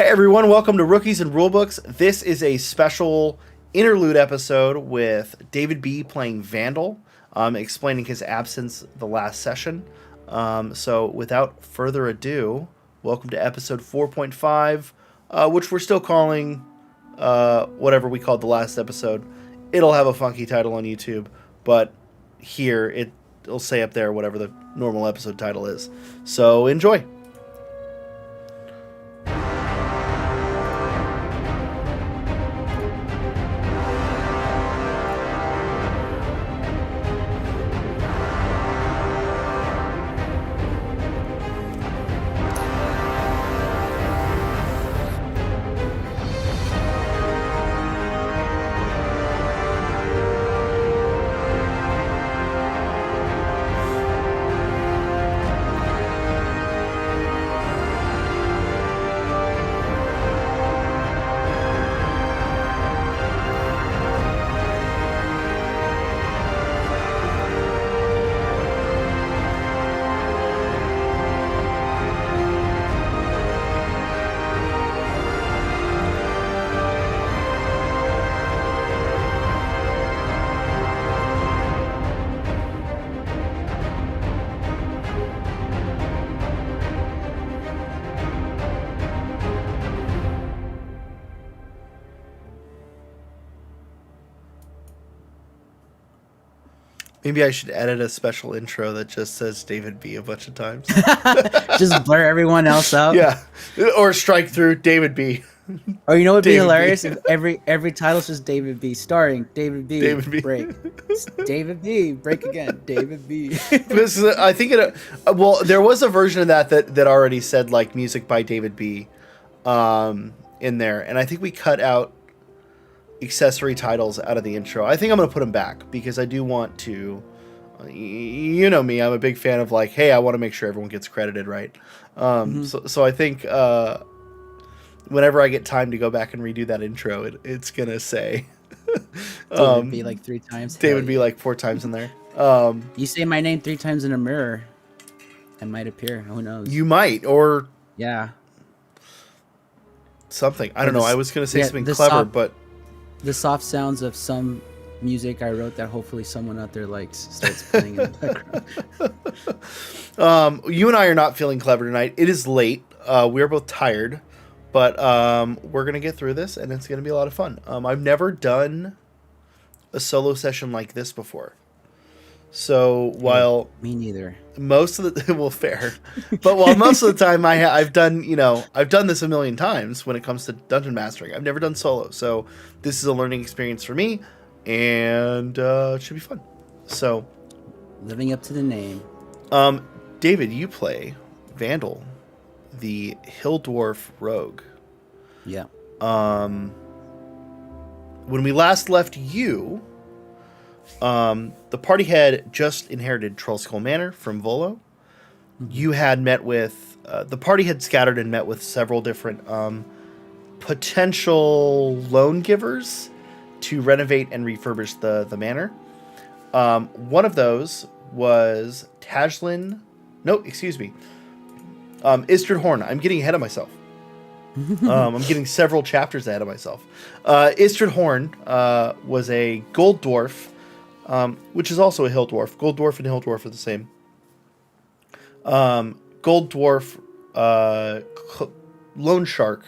Hey everyone, welcome to Rookies and Rulebooks. This is a special interlude episode with David B playing Vandal, explaining his absence the last session. So without further ado, welcome to episode 4.5, which we're still calling whatever we called the last episode. It'll have a funky title on YouTube, but here it'll say up there whatever the normal episode title is. So enjoy. Maybe I should edit a special intro that just says David B a bunch of times. Just blur everyone else out. Yeah. Or strike through David B. Or you know what would be David hilarious? B. If every title's just David B. Starring David B. David B. Break. It's David B. Break again. David B. This is, I think well, there was a version of that already said like music by David B in there. And I think we cut out accessory titles out of the intro. I think I'm going to put them back because I do want to, you know me, I'm a big fan of like, hey, I want to make sure everyone gets credited right. So I think whenever I get time to go back and redo that intro, it's going to say David B like 3 times. David B like 4 times in there. You say my name 3 times in a mirror, I might appear. Who knows? You might, or yeah, something. I don't know. I was going to say something clever, but the soft sounds of some music I wrote that hopefully someone out there likes starts playing in the background. You and I are not feeling clever tonight. It is late. We are both tired, but we're going to get through this, and it's going to be a lot of fun. I've never done a solo session like this before. So while me neither, most of the well, fair, but while most of the time I've done this a million times when it comes to dungeon mastering. I've never done solo, so this is a learning experience for me, and it should be fun. So, living up to the name. David, you play Vandal, the Hill Dwarf rogue. Yeah. When we last left you, the party had just inherited Trollskull Manor from Volo. Mm-hmm. You had met with the party had scattered and met with several different potential loan givers to renovate and refurbish the manor. One of those was Tajlin. No, excuse me. Istrid Horn. I'm getting ahead of myself. I'm getting several chapters ahead of myself. Istrid Horn was a gold dwarf, which is also a hill dwarf. Gold dwarf and hill dwarf are the same. Gold dwarf, loan shark,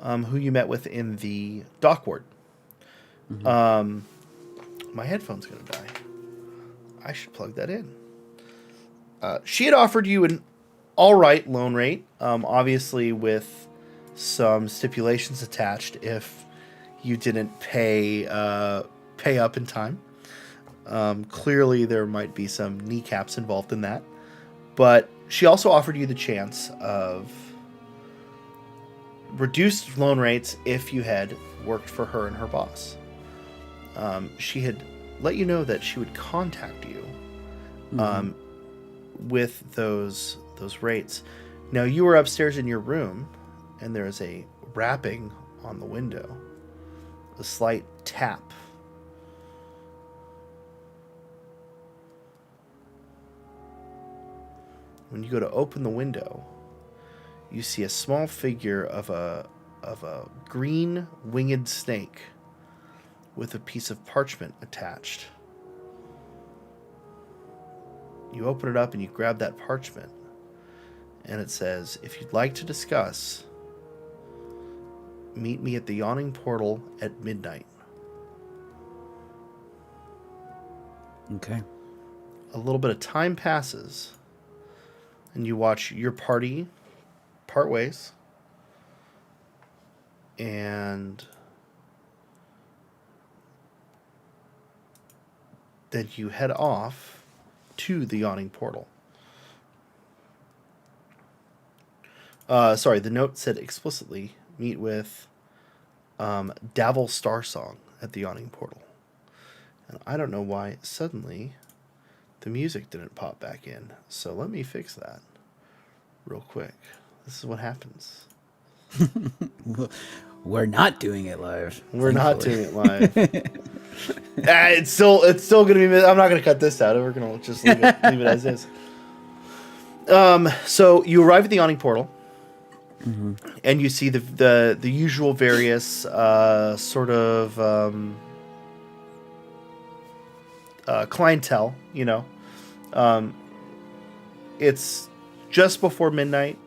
who you met with in the dock ward. Mm-hmm. My headphone's gonna die. I should plug that in. She had offered you an all right loan rate, obviously with some stipulations attached if you didn't pay up in time. Clearly there might be some kneecaps involved in that, but she also offered you the chance of reduced loan rates if you had worked for her and her boss. She had let you know that she would contact you with those rates. Now you were upstairs in your room and there is a rapping on the window, a slight tap. When you go to open the window, you see a small figure of a green winged snake with a piece of parchment attached. You open it up and you grab that parchment, and it says, "If you'd like to discuss, meet me at the Yawning Portal at midnight." Okay. A little bit of time passes, and you watch your party part ways, and then you head off to the Yawning Portal. Sorry, the note said explicitly, meet with Davil Starsong at the Yawning Portal. And I don't know why suddenly the music didn't pop back in. So let me fix that real quick. This is what happens. We're not doing it live. We're not doing it live. It's still gonna be. I'm not gonna cut this out. We're gonna just leave it as is. So you arrive at the Yawning Portal, and you see the usual various sort of clientele. You know, it's just before midnight.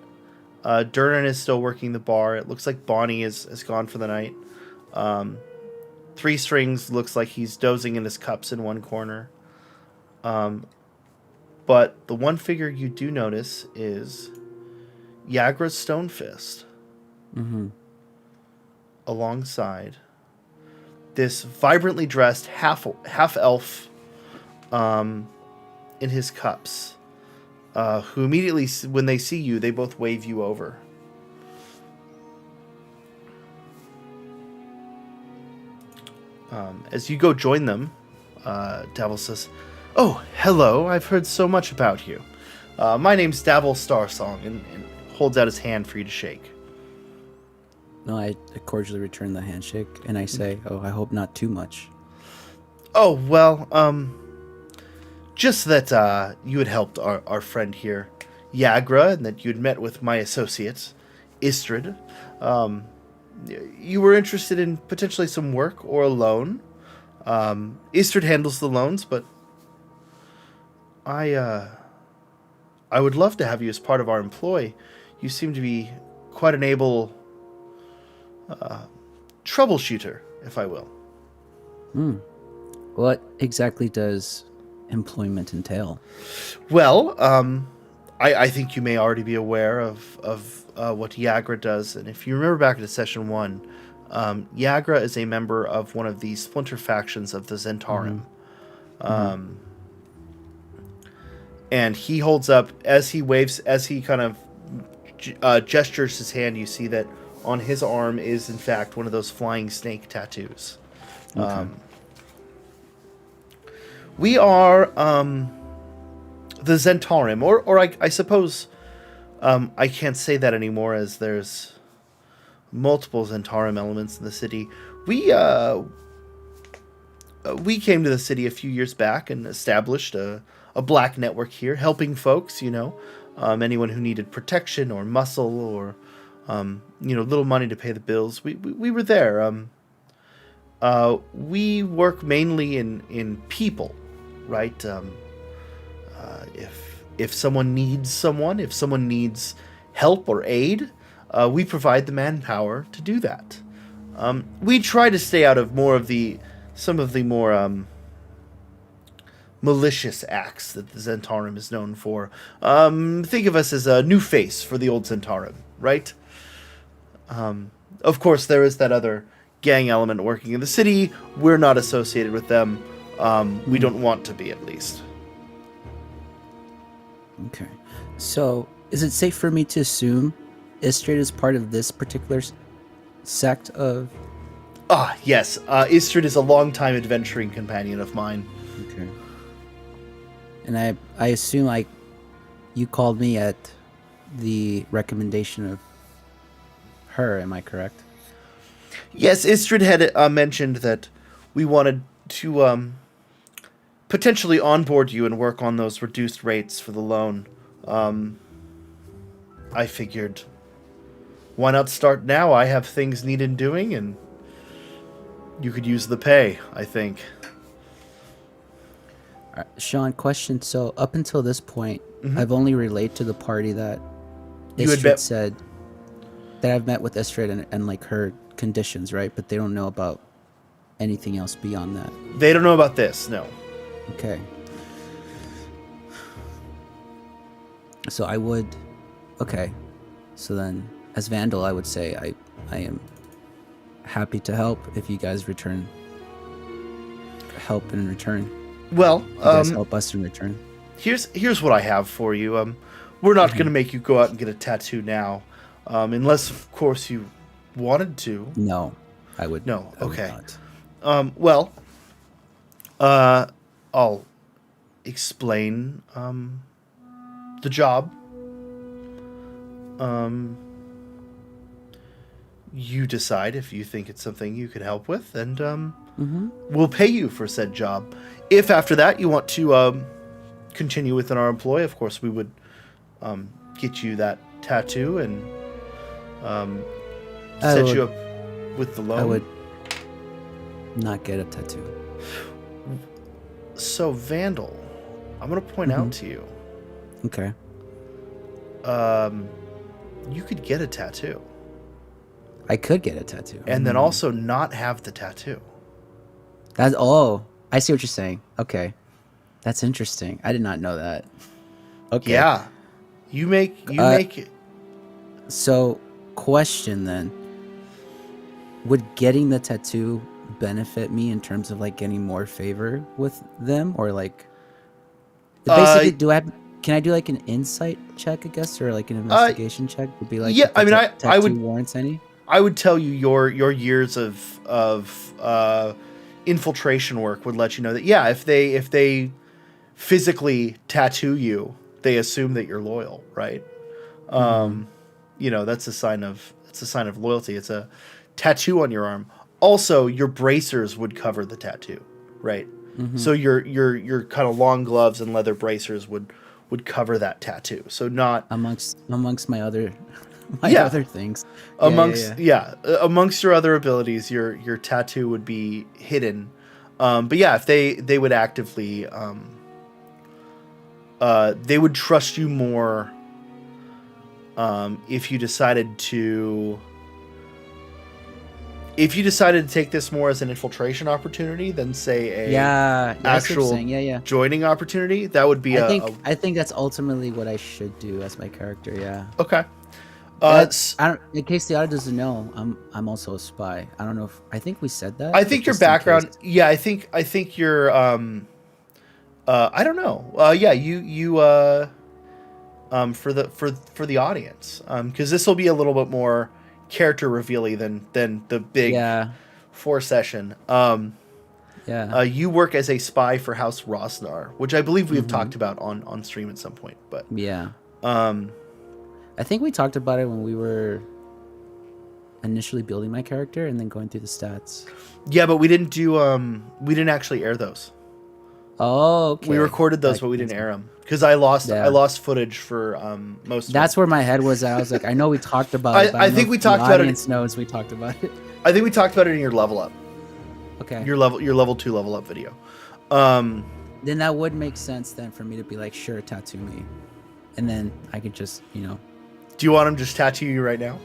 Durnan is still working the bar. It looks like Bonnie is gone for the night. Three Strings looks like he's dozing in his cups in one corner. But the one figure you do notice is Yagra's Stonefist. Alongside this vibrantly dressed half elf in his cups. Who immediately, when they see you, they both wave you over. As you go join them, Davil says, "Oh, hello, I've heard so much about you. My name's Davil Starsong," and holds out his hand for you to shake. No, I cordially return the handshake, and I say, "Oh, I hope not too much." "Oh, well, just that you had helped our friend here, Yagra, and that you had met with my associate, Istrid. You were interested in potentially some work or a loan. Istrid handles the loans, but I would love to have you as part of our employ. You seem to be quite an able troubleshooter, if I will." What exactly does employment entail? Well, I think you may already be aware of what Yagra does, and if you remember back to session 1, Yagra is a member of one of the splinter factions of the Zentarim. And he holds up, as he waves, as he kind of gestures his hand, you see that on his arm is in fact one of those flying snake tattoos. We are the Zentarim, or I suppose I can't say that anymore, as there's multiple Zentarim elements in the city. We came to the city a few years back and established a black network here, helping folks, anyone who needed protection or muscle or little money to pay the bills. We were there. We work mainly in people. Right? If someone needs help or aid, we provide the manpower to do that. We try to stay out of some of the more malicious acts that the Zentarim is known for. Think of us as a new face for the old Zentarim, right? Of course, there is that other gang element working in the city. We're not associated with them. We don't want to be, at least. Okay. So, is it safe for me to assume Istrid is part of this particular sect of... Yes. Istrid is a long-time adventuring companion of mine. Okay. And I assume, you called me at the recommendation of her, am I correct? Yes, Istrid had mentioned that we wanted to potentially onboard you and work on those reduced rates for the loan. I figured why not start now? I have things needed doing, and you could use the pay, I think. Sean, question. So up until this point, I've only relayed to the party that You had Istrid said that I've met with Istrid and like her conditions, right? But they don't know about anything else beyond that. They don't know about this, no. Okay. So I would... Okay. So then, as Vandal, I would say I am happy to help if you guys help in return. Well, you guys help us in return. Here's what I have for you. We're not going to make you go out and get a tattoo now, unless, of course, you wanted to. No, I would. No, okay. I would not. Well, I'll explain the job. You decide if you think it's something you could help with, and we'll pay you for said job. If after that you want to continue within our employ, of course we would get you that tattoo and set you up with the loan. I would not get a tattoo. So, Vandal, I'm going to point out to you. Okay. You could get a tattoo. I could get a tattoo. And then also not have the tattoo. I see what you're saying. Okay. That's interesting. I did not know that. Okay. Yeah. You make it. So, question then. Would getting the tattoo benefit me in terms of like getting more favor with them, or like basically can I do like an insight check, I guess, or like an investigation check to be like, yeah, I mean, I would warrants any? I would tell you your years of infiltration work would let you know that, yeah, if they physically tattoo you, they assume that you're loyal, right? You know, that's a sign of loyalty. It's a tattoo on your arm. Also, your bracers would cover the tattoo, right? So your kind of long gloves and leather bracers would cover that tattoo. So not amongst my other other things. Amongst your other abilities, your tattoo would be hidden. But yeah, if they would actively they would trust you more if you decided to take this more as an infiltration opportunity than say a actual joining opportunity. That would be I think that's ultimately what I should do as my character. Yeah. Okay. In case the audience doesn't know, I'm also a spy. I don't know if I think we said that. I think your background. Yeah, I think you're. I don't know. Yeah, you. For the audience, because this will be a little bit more character reveal-y than the big 4-session. You work as a spy for House Rosnar, which I believe we have talked about on stream at some point. But I think we talked about it when we were initially building my character and then going through the stats. Yeah, but we didn't do we didn't actually air those. Oh, okay. We recorded those, but we didn't air them because I lost footage for most of That's where my head was at. I was like, I know we talked about it, but I think we talked about it. The audience knows we talked about it. I think we talked about it in your level up. Okay. Your level 2 level up video. Then that would make sense then for me to be like, sure, tattoo me. And then I could just, Do you want him to just tattoo you right now?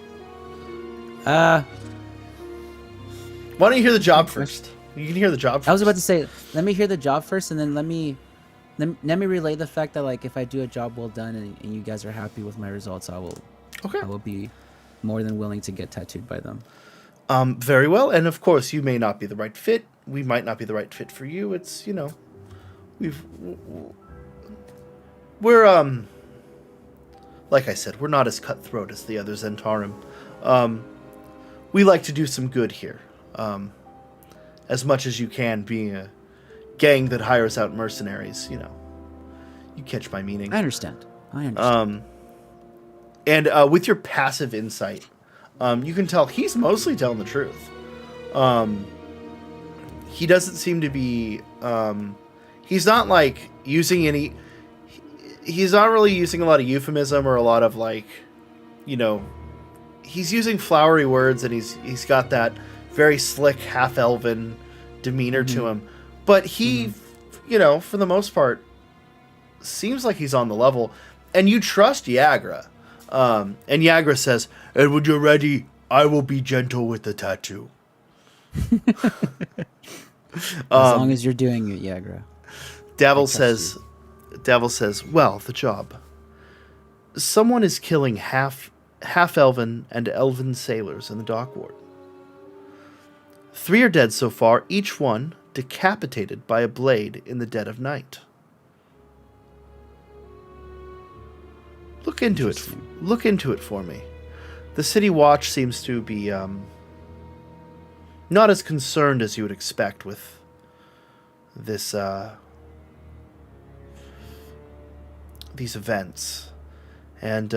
Why don't you hear the job first? You can hear the job first. I was about to say, let me hear the job first, and then let me relay the fact that like if I do a job well done and you guys are happy with my results, I will be more than willing to get tattooed by them. Very well, and of course you may not be the right fit. We might not be the right fit for you. It's we're like I said, we're not as cutthroat as the other Zentarim. We like to do some good here. As much as you can, being a gang that hires out mercenaries, you catch my meaning. I understand. And with your passive insight, you can tell he's mostly telling the truth. He doesn't seem to be. He's not like using any. He's not really using a lot of euphemism or a lot of like, he's using flowery words, and he's got that very slick half elven demeanor to him, but he, for the most part, seems like he's on the level, and you trust Yagra. And Yagra says, "And when you're ready, I will be gentle with the tattoo." As long as you're doing it, Yagra. Davil says, "Well, the job. Someone is killing half elven and elven sailors in the dock ward. 3 are dead so far, each one decapitated by a blade in the dead of night. Look into it. Look into it for me. The city watch seems to be not as concerned as you would expect with this these events. And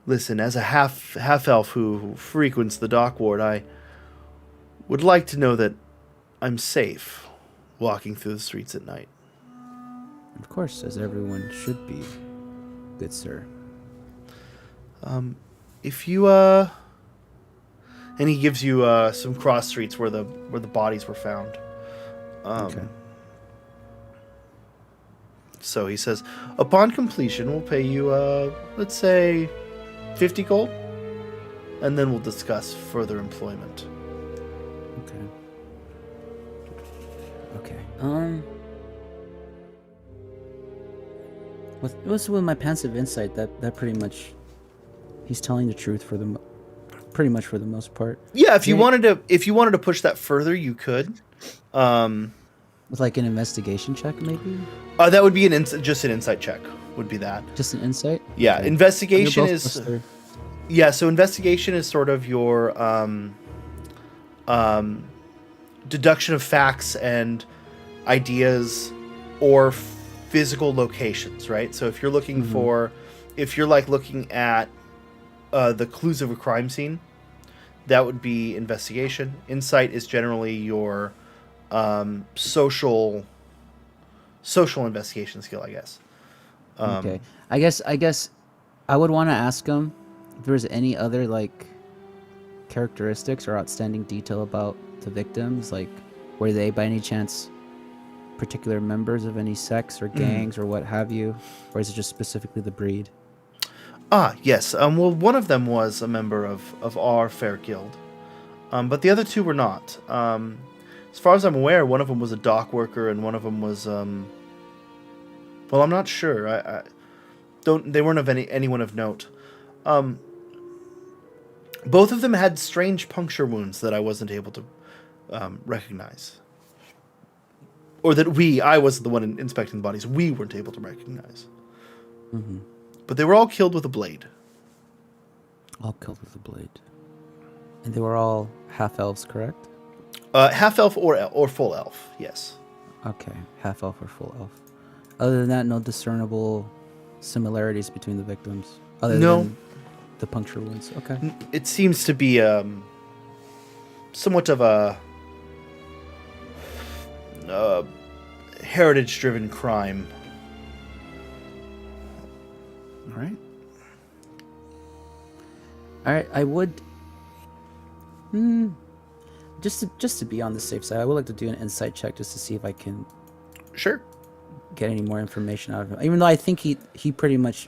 listen, as a half elf who frequents the dock ward, I would like to know that I'm safe walking through the streets at night." Of course, as everyone should be, good sir. If you and he gives you some cross streets where the bodies were found. Okay. So he says, "Upon completion, we'll pay you, let's say, 50 gold, and then we'll discuss further employment." Okay. What's with my pensive insight? That pretty much, he's telling the truth pretty much for the most part. Yeah, if you wanted to push that further, you could. With like an investigation check, maybe. That would be just an insight check. Would be that. Just an insight. Yeah, okay. Investigation is. Yeah, so investigation is sort of your deduction of facts and ideas or physical locations, right? So if you're looking looking at the clues of a crime scene, that would be investigation. Insight is generally your social investigation skill, I guess. Okay. I guess I would want to ask him if there's any other like characteristics or outstanding detail about the victims, like were they by any chance particular members of any sects or gangs or what have you, or is it just specifically the breed? Yes. Well, one of them was a member of our fair guild, but the other 2 were not. As far as I'm aware, one of them was a dock worker, and one of them was well, I'm not sure. They weren't of anyone of note. Both of them had strange puncture wounds that I wasn't able to recognize. Or that I wasn't the one inspecting the bodies. We weren't able to recognize. Mm-hmm. But they were all killed with a blade. All killed with a blade. And they were all half-elves, correct? Half-elf or full elf, yes. Okay, half-elf or full elf. Other than that, no discernible similarities between the victims? Other than the puncture wounds? Okay. It seems to be somewhat of a heritage-driven crime. All right. I would, just to be on the safe side, I would like to do an insight check just to see if I can. Sure. Get any more information out of him, even though I think he pretty much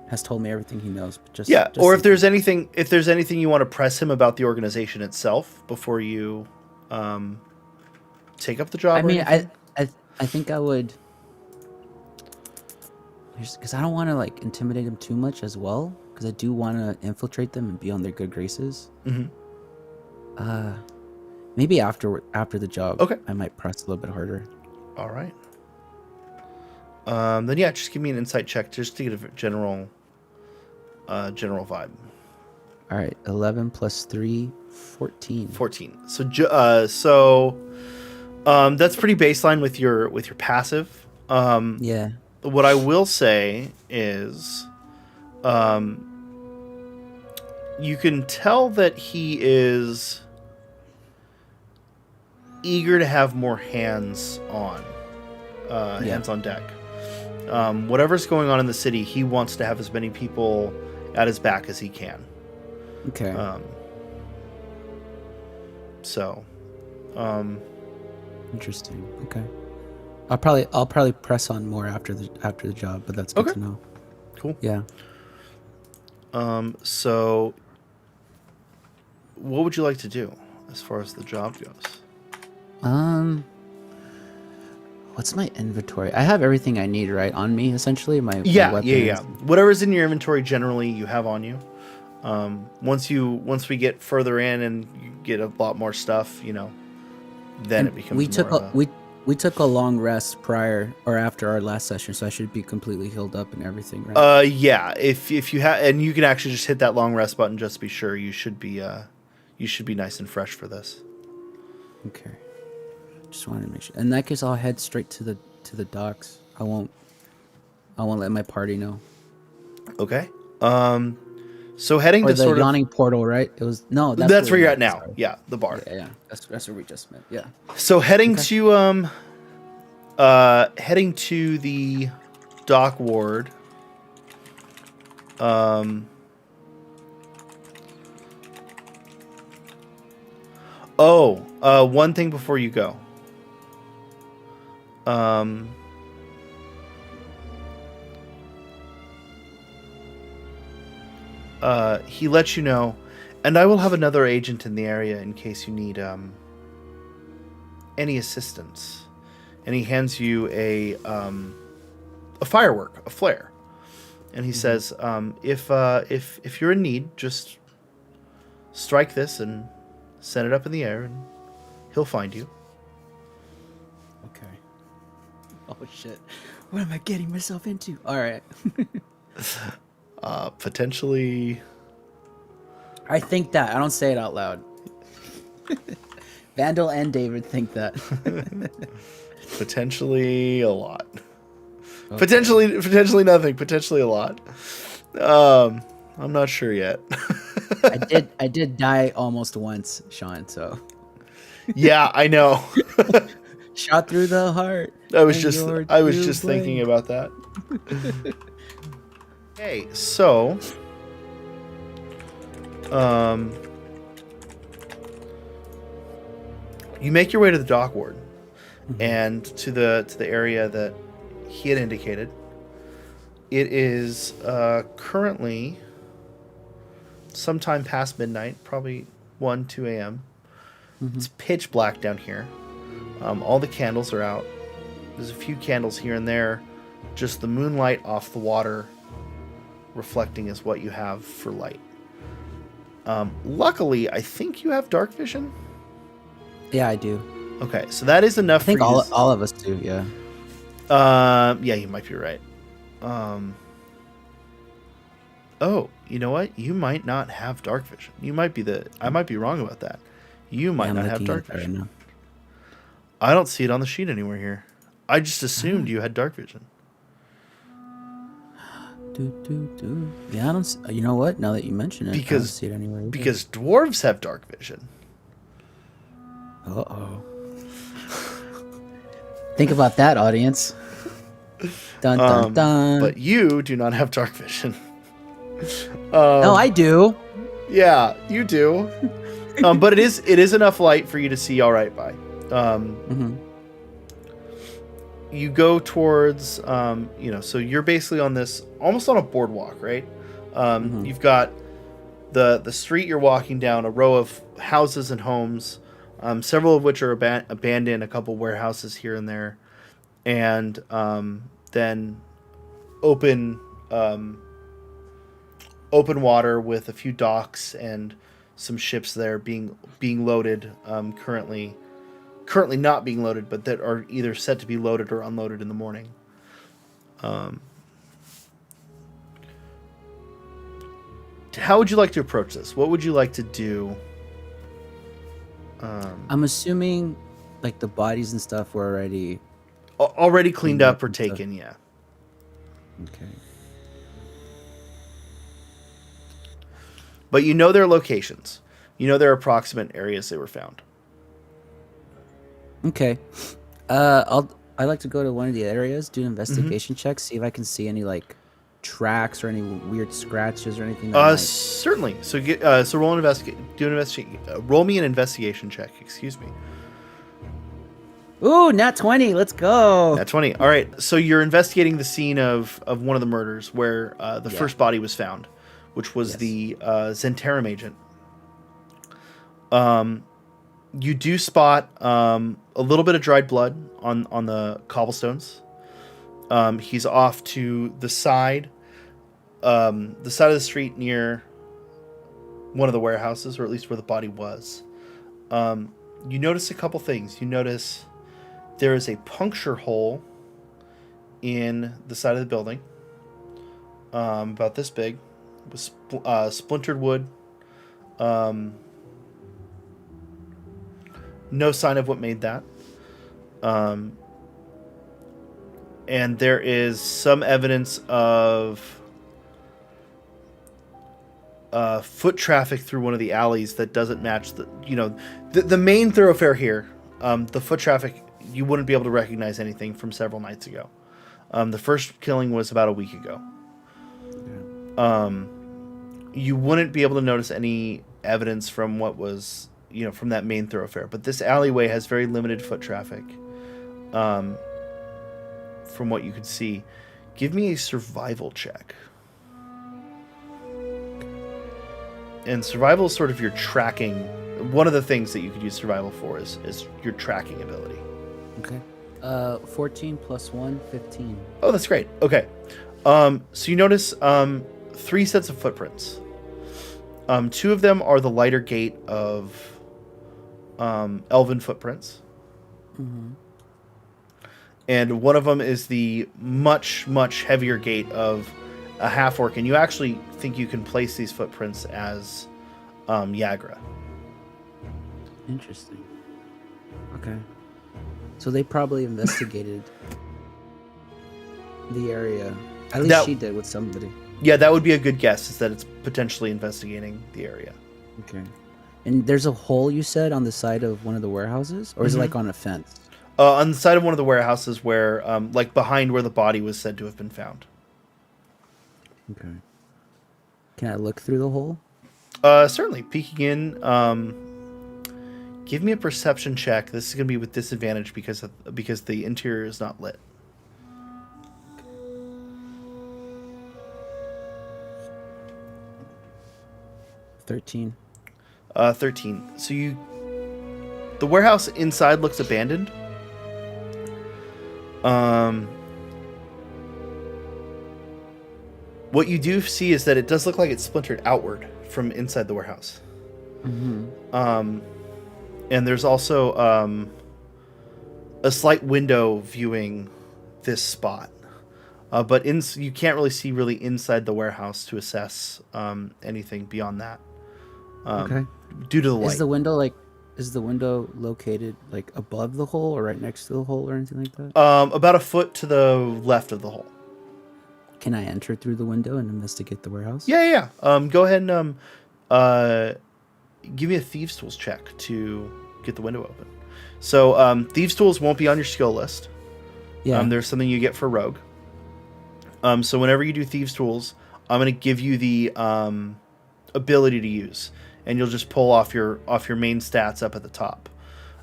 has told me everything he knows. But just or if there's anything you want to press him about the organization itself before you take up the job. I mean, I think I would, because I don't want to like intimidate him too much as well, because I do want to infiltrate them and be on their good graces. Mm-hmm. Maybe after the job. Okay. I might press a little bit harder. All right. Then yeah, just give me an insight check just to get a general vibe. All right, 11 plus 3, 14. 14. So that's pretty baseline with your passive. Yeah. What I will say is, you can tell that he is eager to have more hands on deck. Whatever's going on in the city, he wants to have as many people at his back as he can. Okay. So, Interesting. Okay. I'll probably press on more after the job, but that's good Okay. to know. cool. Yeah. So, what would you like to do as far as the job goes? What's my inventory? I have everything I need, right, on me, essentially. My Yeah. weapons. Whatever's in your inventory, generally you have on you. Once we get further in and you get a lot more stuff, then it becomes We took a long rest prior or after our last session, so I should be completely healed up and everything, right? Yeah. If you have, and you can actually just hit that long rest button just to be sure. You should be nice and fresh for this. Okay. Just wanted to make sure. In that case, I'll head straight to the docks. I won't let my party know. Okay. So heading Or to the sort yawning portal, right? It was no. That's where you're at now. Sorry. Yeah, the bar. Yeah. That's where we just met. Yeah. So heading to the dock ward. One thing before you go. He lets you know, and I will have another agent in the area in case you need any assistance. And he hands you a firework, a flare, and he says, if you're in need, just strike this and send it up in the air, and he'll find you. Okay. Oh shit! What am I getting myself into? All right. Potentially. I think that. I don't say it out loud. Vandal and David think that. Potentially a lot. Okay. Potentially nothing. Potentially a lot. I'm not sure yet. I did die almost once, Sean. So. Yeah, I know. Shot through the heart. I was just thinking about that. Okay, so you make your way to the dock ward, and to the area that he had indicated. It is currently sometime past midnight, probably 2 a.m. It's pitch black down here. All the candles are out. There's a few candles here and there. Just the moonlight off the water reflecting is what you have for light. Luckily, I think you have dark vision. Yeah, I do. Okay, so that is enough I think for you. all of us do, yeah. Yeah, you might be right. Oh, you know what? You might not have dark vision. I might be wrong about that. You might not have dark vision. Right, I don't see it on the sheet anywhere here. I just assumed you had dark vision. Yeah, I don't. You know what? Now that you mention it, I don't see it anywhere either. Because dwarves have dark vision. Uh-oh. Think about that, audience. Dun dun dun. But you do not have dark vision. No, I do. Yeah, you do. But it is enough light for you to see all right by. You go towards, so you're basically on this, almost on a boardwalk, right? You've got the street you're walking down, a row of houses and homes, several of which are abandoned, a couple warehouses here and there, and then open water with a few docks and some ships there being loaded, currently not being loaded, but that are either set to be loaded or unloaded in the morning. How would you like to approach this? What would you like to do? I'm assuming like the bodies and stuff were already cleaned up or taken, yeah. Okay. But you know their locations. You know their approximate areas they were found. Okay. I like to go to one of the areas, do an investigation check, see if I can see any like tracks or any weird scratches or anything? That Certainly. So roll an roll me an investigation check. Excuse me. Ooh, nat 20. Let's go. Nat 20. All right. So you're investigating the scene of one of the murders where the first body was found, which was the Zentarum agent. You do spot a little bit of dried blood on the cobblestones. He's off to the side of the street near one of the warehouses, or at least where the body was. You notice a couple things. You notice there is a puncture hole in the side of the building, about this big, with splintered wood. No sign of what made that. And there is some evidence of foot traffic through one of the alleys that doesn't match the main thoroughfare here. The foot traffic, you wouldn't be able to recognize anything from several nights ago. The first killing was about a week ago. You wouldn't be able to notice any evidence from what was, from that main thoroughfare. But this alleyway has very limited foot traffic. From what you could see. Give me a survival check. And survival is sort of your tracking. One of the things that you could use survival for is your tracking ability. Okay. 14 plus 1, 15. Oh, that's great. Okay. So you notice 3 sets of footprints. 2 of them are the lighter gait of elven footprints. Mm-hmm. And one of them is the much, much heavier gait of a half-orc. And you actually think you can place these footprints as Yagra. Interesting. Okay. So they probably investigated the area. At least she did with somebody. Yeah, that would be a good guess, is that it's potentially investigating the area. Okay. And there's a hole, you said, on the side of one of the warehouses? Or is it like on a fence? On the side of one of the warehouses where, like behind where the body was said to have been found. Okay. Can I look through the hole? Certainly. Peeking in, give me a perception check. This is going to be with disadvantage because the interior is not lit. $13. 13. So the warehouse inside looks abandoned. What you do see is that it does look like it's splintered outward from inside the warehouse. Mm-hmm. And there's also a slight window viewing this spot. But you can't really see inside the warehouse to assess anything beyond that. Okay. Due to the light. Is the window located like above the hole or right next to the hole or anything like that? About a foot to the left of the hole. Can I enter through the window and investigate the warehouse? Yeah. Go ahead and give me a Thieves' Tools check to get the window open. So Thieves' Tools won't be on your skill list. Yeah. There's something you get for Rogue. So whenever you do Thieves' Tools, I'm going to give you the ability to use. And you'll just pull off your main stats up at the top.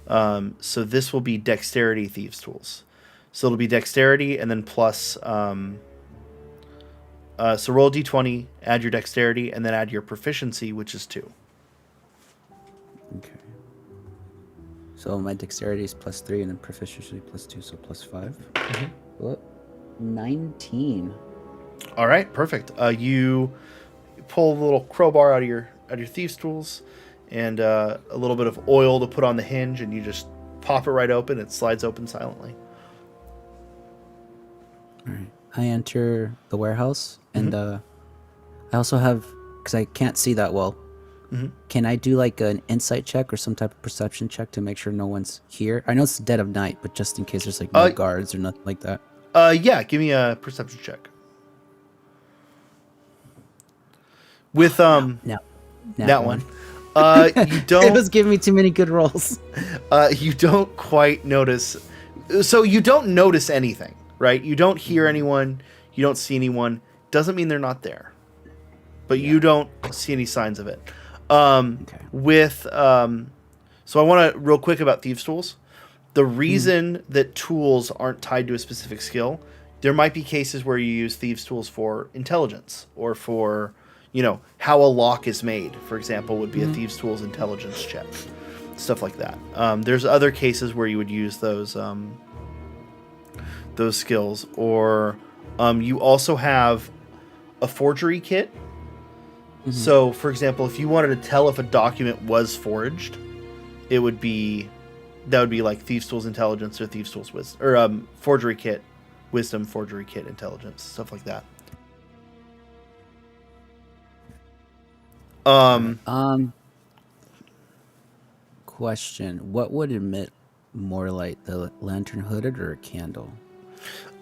So this will be Dexterity Thieves' Tools. So it'll be Dexterity and then plus... so roll a d20, add your Dexterity, and then add your Proficiency, which is 2. Okay. So my Dexterity is plus 3 and then Proficiency plus 2, so plus 5. Mm-hmm. What? 19. All right, perfect. You pull a little crowbar out of your Thieves' Tools and a little bit of oil to put on the hinge, and you just pop it right open. It slides open silently. All right. I enter the warehouse, and I also have, because I can't see that well, can I do like an insight check or some type of perception check to make sure no one's here? I know it's dead of night, but just in case there's like no guards or nothing like that. Yeah, give me a perception check. With that one. You don't. It was giving me too many good rolls. You don't quite notice. So you don't notice anything, right? You don't hear anyone. You don't see anyone. doesn't mean they're not there. But you don't see any signs of it. So I want to real quick about thieves tools. The reason that tools aren't tied to a specific skill, there might be cases where you use thieves tools for intelligence or for, how a lock is made, for example, would be a thieves tools intelligence check, stuff like that. There's other cases where you would use those skills, or you also have a forgery kit. So, for example, if you wanted to tell if a document was forged, that would be like Thieves' Tools Intelligence or Thieves' Tools Wisdom, or Forgery Kit, Wisdom, Forgery Kit, Intelligence, stuff like that. Question: what would emit more light, the lantern hooded or a candle?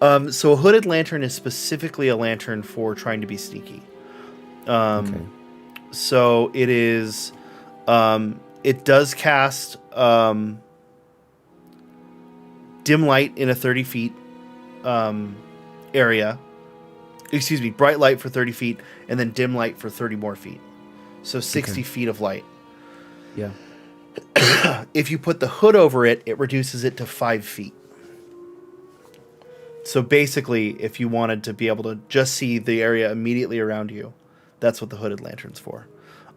So a hooded lantern is specifically a lantern for trying to be sneaky. Okay. So it is. It does cast dim light in a 30 feet area. Excuse me, bright light for 30 feet, and then dim light for 30 more feet. So 60 feet of light. Yeah. If you put the hood over it, it reduces it to 5 feet. So basically, if you wanted to be able to just see the area immediately around you, that's what the hooded lantern's for.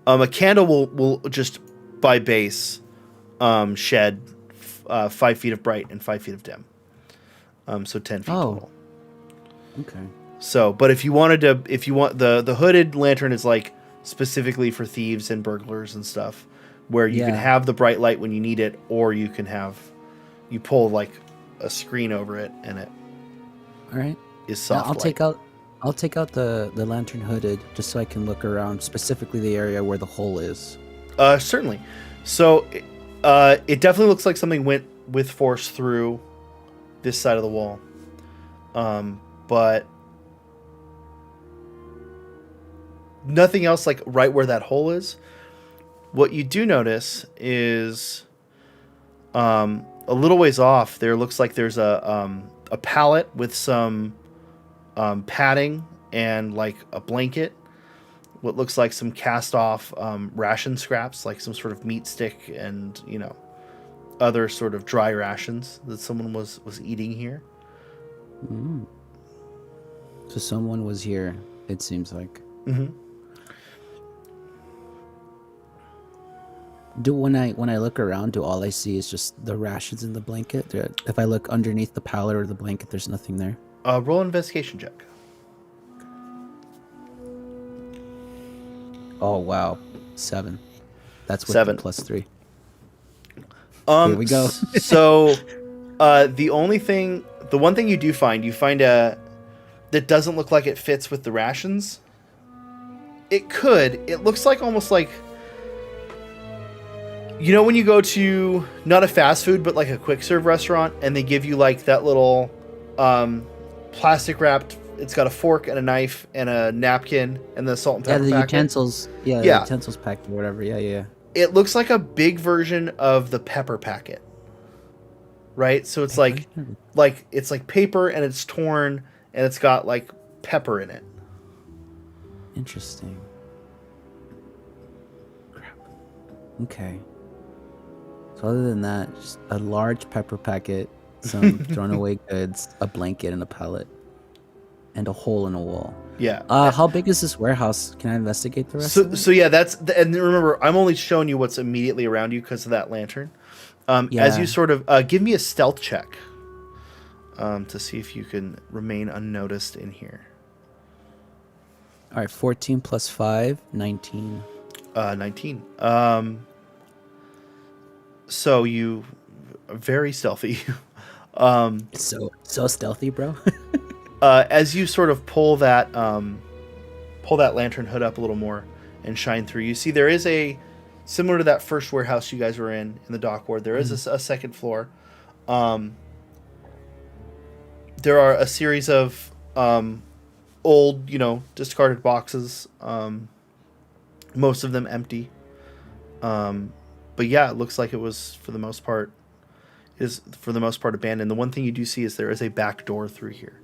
A candle will just, by base, shed 5 feet of bright and 5 feet of dim. So 10 feet total. Okay. So, but if you want the hooded lantern is like specifically for thieves and burglars and stuff, where you can have the bright light when you need it, or you pull like a screen over it and it is soft light. I'll take out the lantern hooded just so I can look around, specifically the area where the hole is. Certainly. So it definitely looks like something went with force through this side of the wall. But nothing else like right where that hole is. What you do notice is a little ways off there looks like there's a pallet with some padding and like a blanket, what looks like some cast off ration scraps, like some sort of meat stick and other sort of dry rations that someone was eating here. So someone was here, it seems like. When I look around, do all I see is just the rations in the blanket? If I look underneath the pallet or the blanket, there's nothing there? Roll an investigation check. Oh, wow. 7. That's with 7. the +3. Here we go. So the one thing you find a that doesn't look like it fits with the rations. It looks like almost like, when you go to not a fast food, but like a quick serve restaurant, and they give you like that little plastic wrapped, it's got a fork and a knife and a napkin and the salt and pepper the packet. utensils. Yeah, the utensils packet or whatever. Yeah. It looks like a big version of the pepper packet. Right? So it's like it's like paper and it's torn and it's got like pepper in it. Interesting. Crap. Okay. So other than that, just a large pepper packet, some thrown away goods, a blanket and a pallet, and a hole in a wall. Yeah. How big is this warehouse? Can I investigate the rest of it? So yeah, and remember, I'm only showing you what's immediately around you because of that lantern. As you sort of give me a stealth check to see if you can remain unnoticed in here. All right, 14 plus 5, 19. 19. So you are very stealthy. So stealthy, bro. As you sort of pull that lantern hood up a little more and shine through, you see there is similar to that first warehouse you guys were in the dock ward. There is a second floor. There are a series of old, discarded boxes. Most of them empty. But yeah, it looks like it was for the most part abandoned. The one thing you do see is there is a back door through here.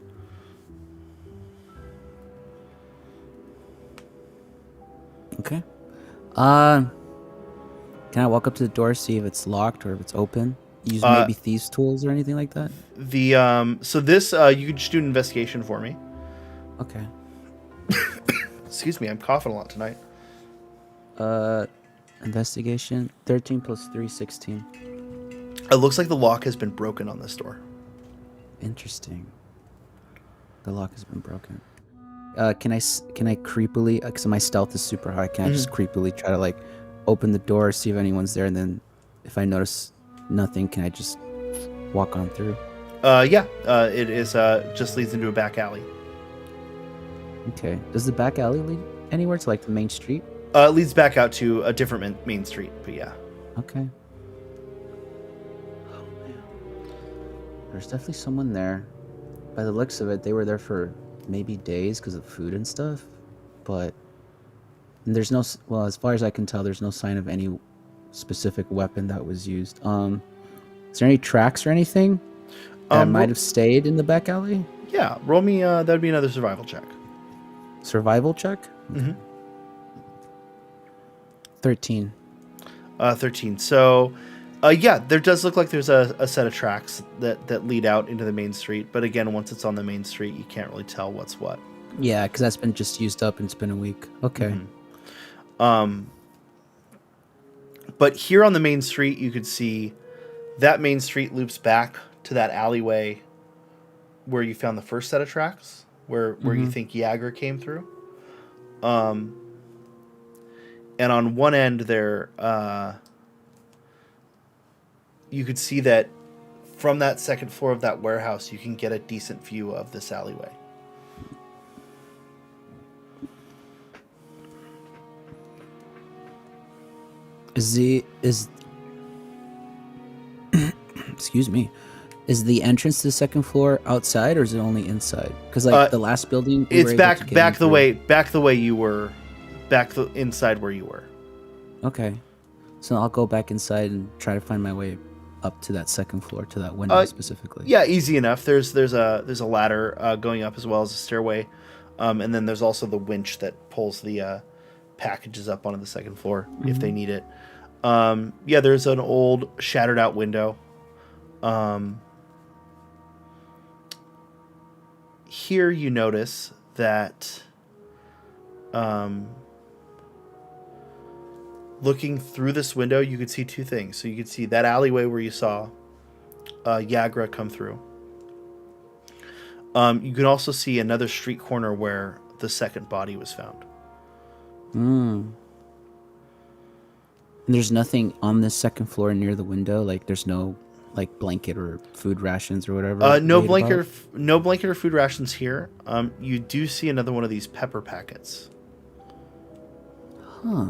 Uh, can I walk up to the door, see if it's locked or if it's open? Use maybe thieves' tools or anything like that? So this you could just do an investigation for me. Okay. Excuse me, I'm coughing a lot tonight. Investigation 13 plus 3, 16. It looks like the lock has been broken on this door. Interesting. The lock has been broken. Can I creepily, because my stealth is super high, can I just creepily try to like open the door, see if anyone's there, and then if I notice nothing, can I just walk on through? Yeah. It is just leads into a back alley. Okay. Does the back alley lead anywhere to like the main street? It leads back out to a different main street, but yeah. Okay. Oh man. There's definitely someone there. By the looks of it, they were there for maybe days because of food and stuff, but there's no, well, as far as I can tell, there's no sign of any specific weapon that was used. Is there any tracks or anything that might have stayed in the back alley? Yeah, roll me, that would be another survival check. Survival check? Okay. 13. 13. So, yeah, there does look like there's a set of tracks that lead out into the main street. But again, once it's on the main street, you can't really tell what's what. Yeah, because that's been just used up and it's been a week. Okay. But here on the main street, you could see that main street loops back to that alleyway where you found the first set of tracks, where you think Yager came through. And on one end there, you could see that from that second floor of that warehouse, you can get a decent view of this alleyway. Excuse me. Is the entrance to the second floor outside or is it only inside? Because like the last building, it's back the way you were, inside where you were. Okay, so I'll go back inside and try to find my way up to that second floor, to that window specifically. Yeah, easy enough. There's a ladder going up as well as a stairway, and then there's also the winch that pulls the packages up onto the second floor if they need it. Yeah, there's an old shattered out window. Here you notice that looking through this window, you could see two things. So you could see that alleyway where you saw Yagra come through. You can also see another street corner where the second body was found. And there's nothing on the second floor near the window? Like there's no like blanket or food rations or whatever? No blanket or food rations here. You do see another one of these pepper packets. Huh.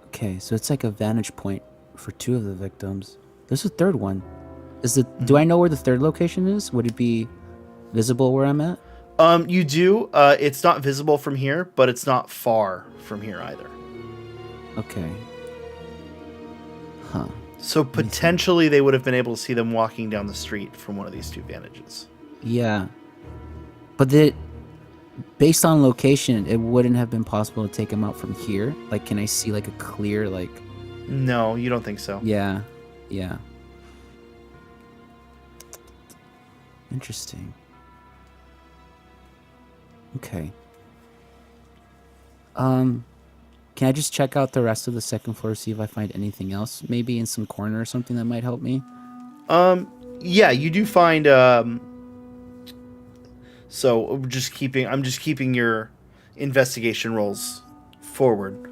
Okay, so it's like a vantage point for two of the victims. There's a third one. Do I know where the third location is? Would it be visible where I'm at? You do. It's not visible from here, but it's not far from here either. Okay. Huh. So potentially they would have been able to see them walking down the street from one of these two vantages. Yeah. But based on location, it wouldn't have been possible to take them out from here. Like, can I see like a clear like? No, you don't think so. Yeah. Interesting. Okay. Can I just check out the rest of the second floor, see if I find anything else, maybe in some corner or something that might help me? Yeah, you do find so I'm just keeping your investigation rolls forward.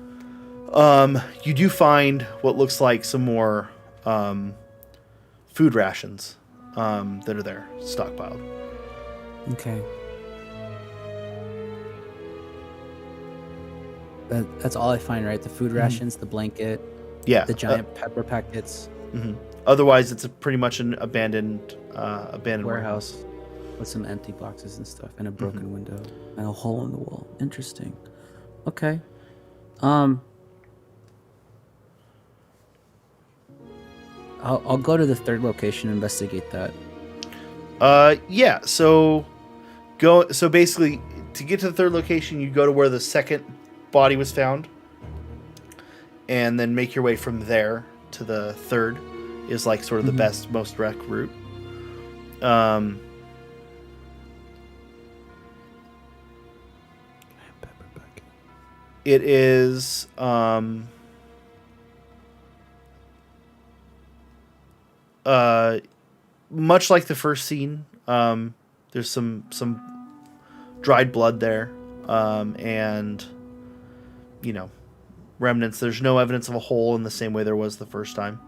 You do find what looks like some more food rations that are there stockpiled. Okay. That's all I find, right? The food rations, the blanket, yeah, the giant pepper packets. Otherwise, it's pretty much an abandoned warehouse with some empty boxes and stuff, and a broken window, and a hole in the wall. Interesting. Okay. I'll go to the third location and investigate that. Yeah. So basically, to get to the third location, you go to where the second body was found, and then make your way from there to the third. Is like sort of the best, most direct route. It is much like the first scene. There's some dried blood there, and remnants. There's no evidence of a hole in the same way there was the first time.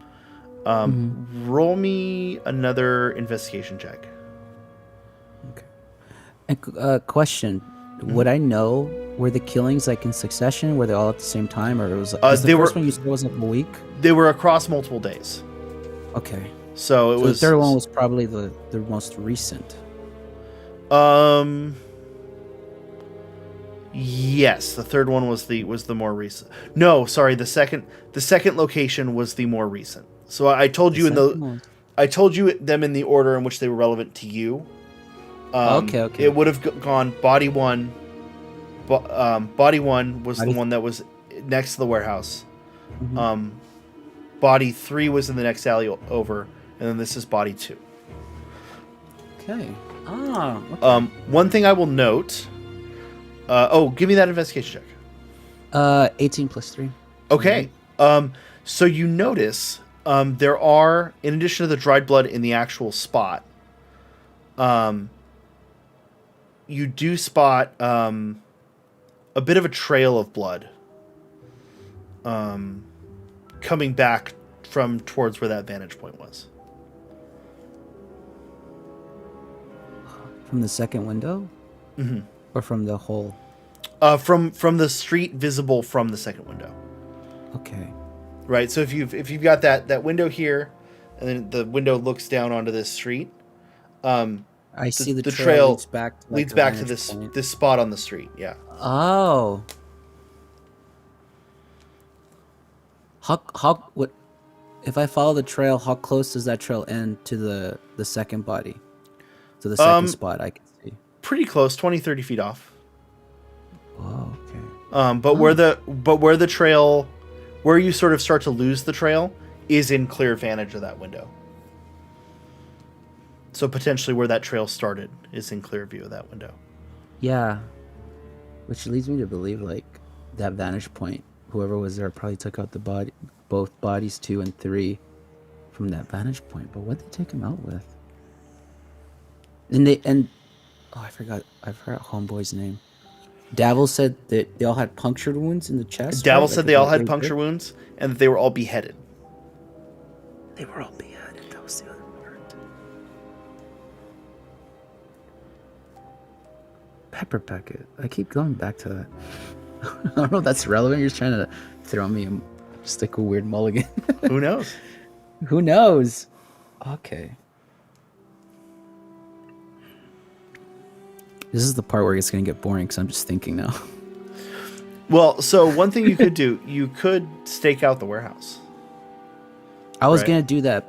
Roll me another investigation check. Okay. Question: would I know, were the killings like in succession? Were they all at the same time, or it was? The first one you said was like a week. They were across multiple days. Okay. So it was. The third one was probably the most recent. Yes, the third one was the more recent. No, sorry, the second location was the more recent. So I told you them in the order in which they were relevant to you. Okay. It would have gone body one. Body one was the one that was next to the warehouse. Body 3 was in the next alley over, and then this is body 2. Okay. Okay. One thing I will note. Give me that investigation check. 18 plus 3. Okay. So you notice there are, in addition to the dried blood in the actual spot, you do spot a bit of a trail of blood coming back from towards where that vantage point was. From the second window? Mm-hmm. Or from the hole? From the street visible from the second window. Okay. Right. So if you've got that window here, and then the window looks down onto this street, I see the trail leads back to this spot on the street. Yeah. Oh. What if I follow the trail? How close does that trail end to the second body? To the second spot I can see. Pretty close, 20, 30 feet off. Oh, okay. But where the trail, where you sort of start to lose the trail, is in clear vantage of that window. So potentially where that trail started is in clear view of that window. Yeah. Which leads me to believe like that vantage point, whoever was there probably took out both bodies 2 and 3 from that vantage point. But what'd they take him out with? I forgot homeboy's name. Davil said that they all had punctured wounds in the chest. Davil said they all had puncture wounds and that they were all beheaded. They were all beheaded. That was the other part. Pepper packet. I keep going back to that. I don't know if that's relevant. You're just trying to throw me just like a weird mulligan. Who knows? Who knows? Okay. This is the part where it's going to get boring because I'm just thinking now. Well, so one thing you could do, you could stake out the warehouse. I was going to do that,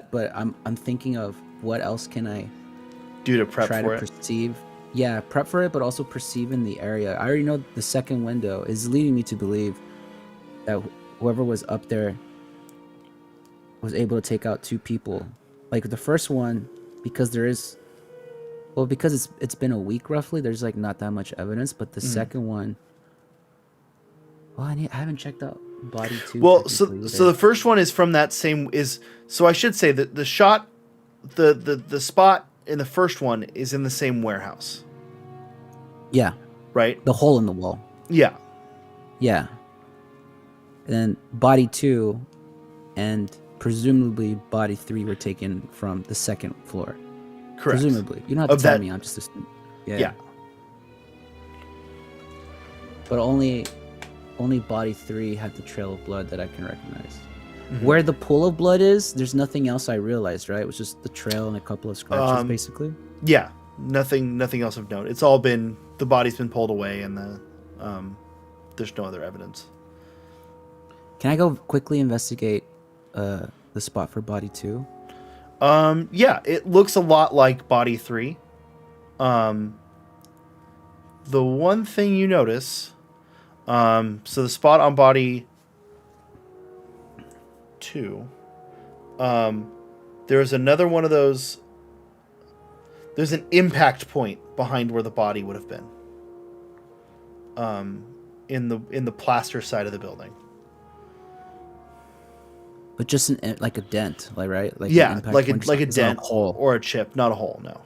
but I'm thinking of what else can I do to prep try for to it. perceive. Yeah, prep for it, but also perceive in the area. I already know the second window is leading me to believe that whoever was up there was able to take out 2 people. Like the first one, because it's been a week roughly, there's like not that much evidence, but the second one, well, I haven't checked out body 2. Well, so the first one is from that same so I should say that the shot, the spot in the first one is in the same warehouse. Yeah. Right? The hole in the wall. Yeah. Yeah. And then body 2 and presumably body 3 were taken from the second floor. Correct. Presumably. You don't have to tell me. I'm just assuming. Yeah. But only body 3 had the trail of blood that I can recognize. Mm-hmm. Where the pool of blood is, there's nothing else I realized, right? It was just the trail and a couple of scratches, basically. Yeah. Nothing else of note. It's all been, the body's been pulled away and there's no other evidence. Can I go quickly investigate the spot for body 2? Yeah, it looks a lot like body 3. the one thing you notice, so the spot on body 2, there's another one of those. There's an impact point behind where the body would have been. In the plaster side of the building. But just like a dent, like right? Like Yeah, an impact like point, a it's not dent a hole or a chip, not a hole. No.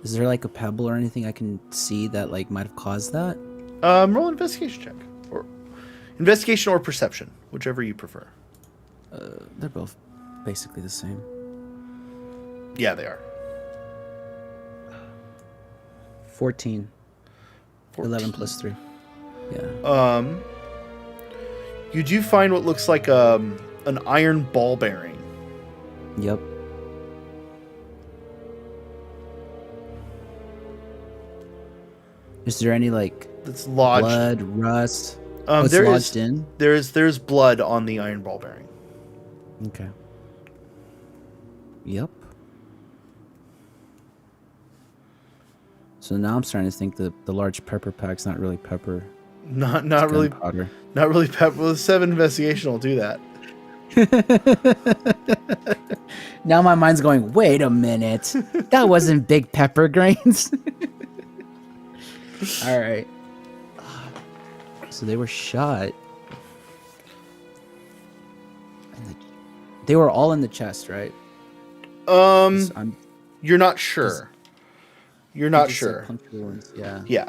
Is there like a pebble or anything I can see that like might have caused that? Roll an investigation check, or investigation or perception, whichever you prefer. They're both basically the same. Yeah, they are. 14. 14. 11 plus 3. Yeah. You do find what looks like an iron ball bearing. Yep. Is there any like That's lodged. blood, rust? It's lodged in? There's blood on the iron ball bearing. Okay. Yep. So now I'm starting to think that the large pepper pack's not really pepper. Not It's really gunpowder. Not really pepper. Well, 7 investigation will do that. Now my mind's going, wait a minute. That wasn't big pepper grains. All right. So they were shot. They were all in the chest, right? You're not sure. You're not sure. Puncture wounds. Yeah. Yeah.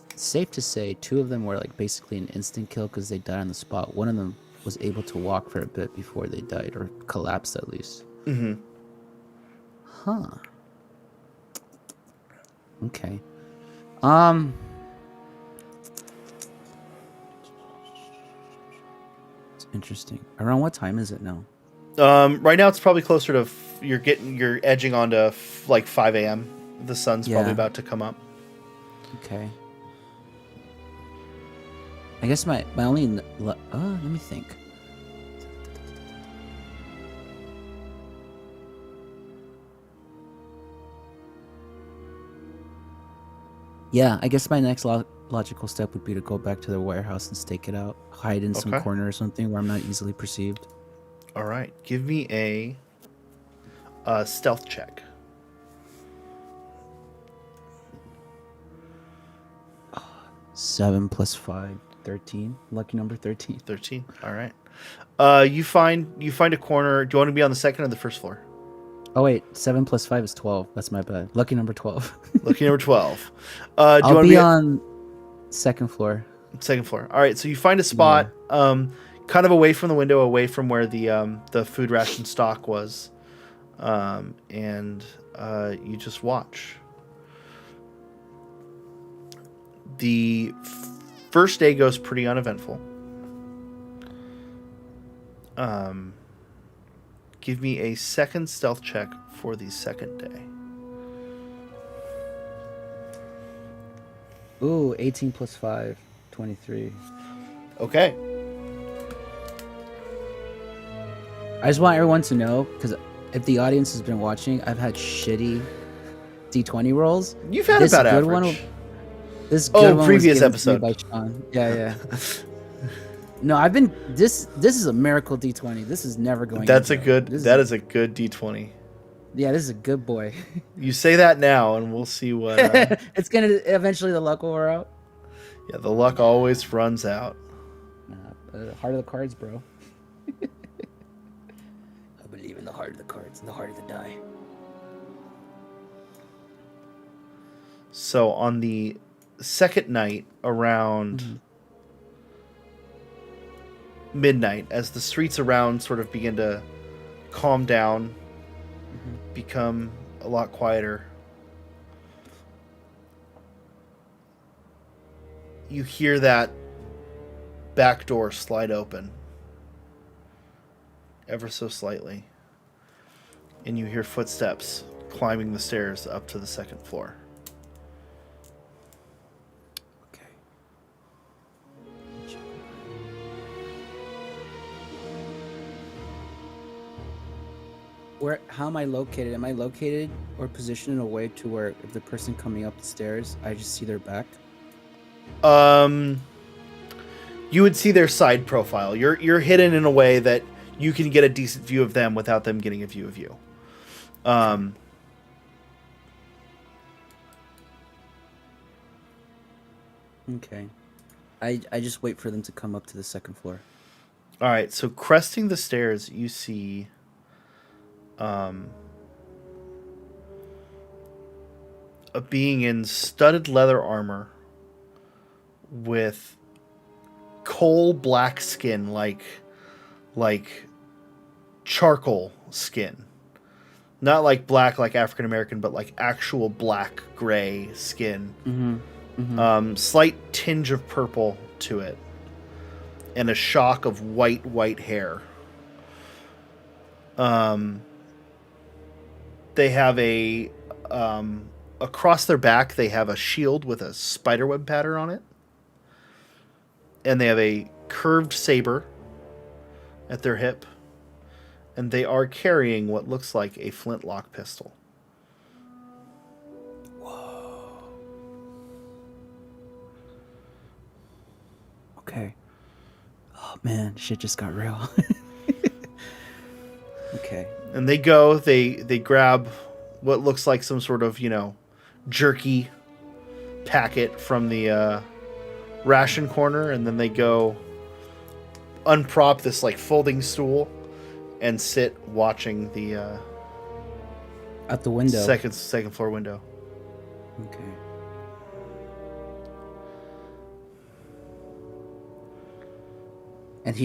It's safe to say 2 of them were like basically an instant kill because they died on the spot. One of them was able to walk for a bit before they died, or collapsed at least. Mm-hmm. Huh. Okay. It's interesting. Around what time is it now? Right now it's probably closer to you're edging onto like 5 a.m. The sun's probably about to come up. Okay. I guess my only let me think. Yeah, I guess my next logical step would be to go back to the warehouse and stake it out, hide in some corner or something where I'm not easily perceived. All right, give me a stealth check. 7 plus 5, 13. Lucky number 13. 13. All right. You find a corner. Do you want to be on the second or the first floor? Oh wait, 7 plus 5 is 12. That's my bad. Lucky number 12. Lucky number 12. I'll be on second floor. Second floor. All right. So you find a spot, kind of away from the window, away from where the food ration stock was, and you just watch. The first day goes pretty uneventful. Give me a second stealth check for the second day. Ooh, 18 plus 5, 23. Okay. I just want everyone to know, because if the audience has been watching, I've had shitty D20 rolls. You've had about average. This good one previous was given episode. to me by Sean. Yeah. No, I've been this is a miracle D20. This is never going. That is a good D20. Yeah, this is a good boy. You say that now, and we'll see what. It's gonna eventually the luck will wear out. Yeah, the luck always runs out. Heart of the cards, bro. I believe in the heart of the cards and the heart of the die. So on the second night, around midnight, as the streets around sort of begin to calm down, become a lot quieter, you hear that back door slide open ever so slightly, and you hear footsteps climbing the stairs up to the second floor. How am I located? Am I located or positioned in a way to where if the person coming up the stairs, I just see their back? You would see their side profile. You're hidden in a way that you can get a decent view of them without them getting a view of you. Okay. I just wait for them to come up to the second floor. All right, so cresting the stairs, you see a being in studded leather armor with coal black skin, like charcoal skin. Not like black like African American, but like actual black gray skin. Slight tinge of purple to it. And a shock of white hair. They have a across their back they have a shield with a spiderweb pattern on it. And they have a curved saber at their hip. And they are carrying what looks like a flintlock pistol. Whoa. Okay. Oh man, shit just got real. Okay. And they go, they grab what looks like some sort of, jerky packet from the ration corner, and then they go unprop this like folding stool and sit watching the Out the window. second floor window. Okay. And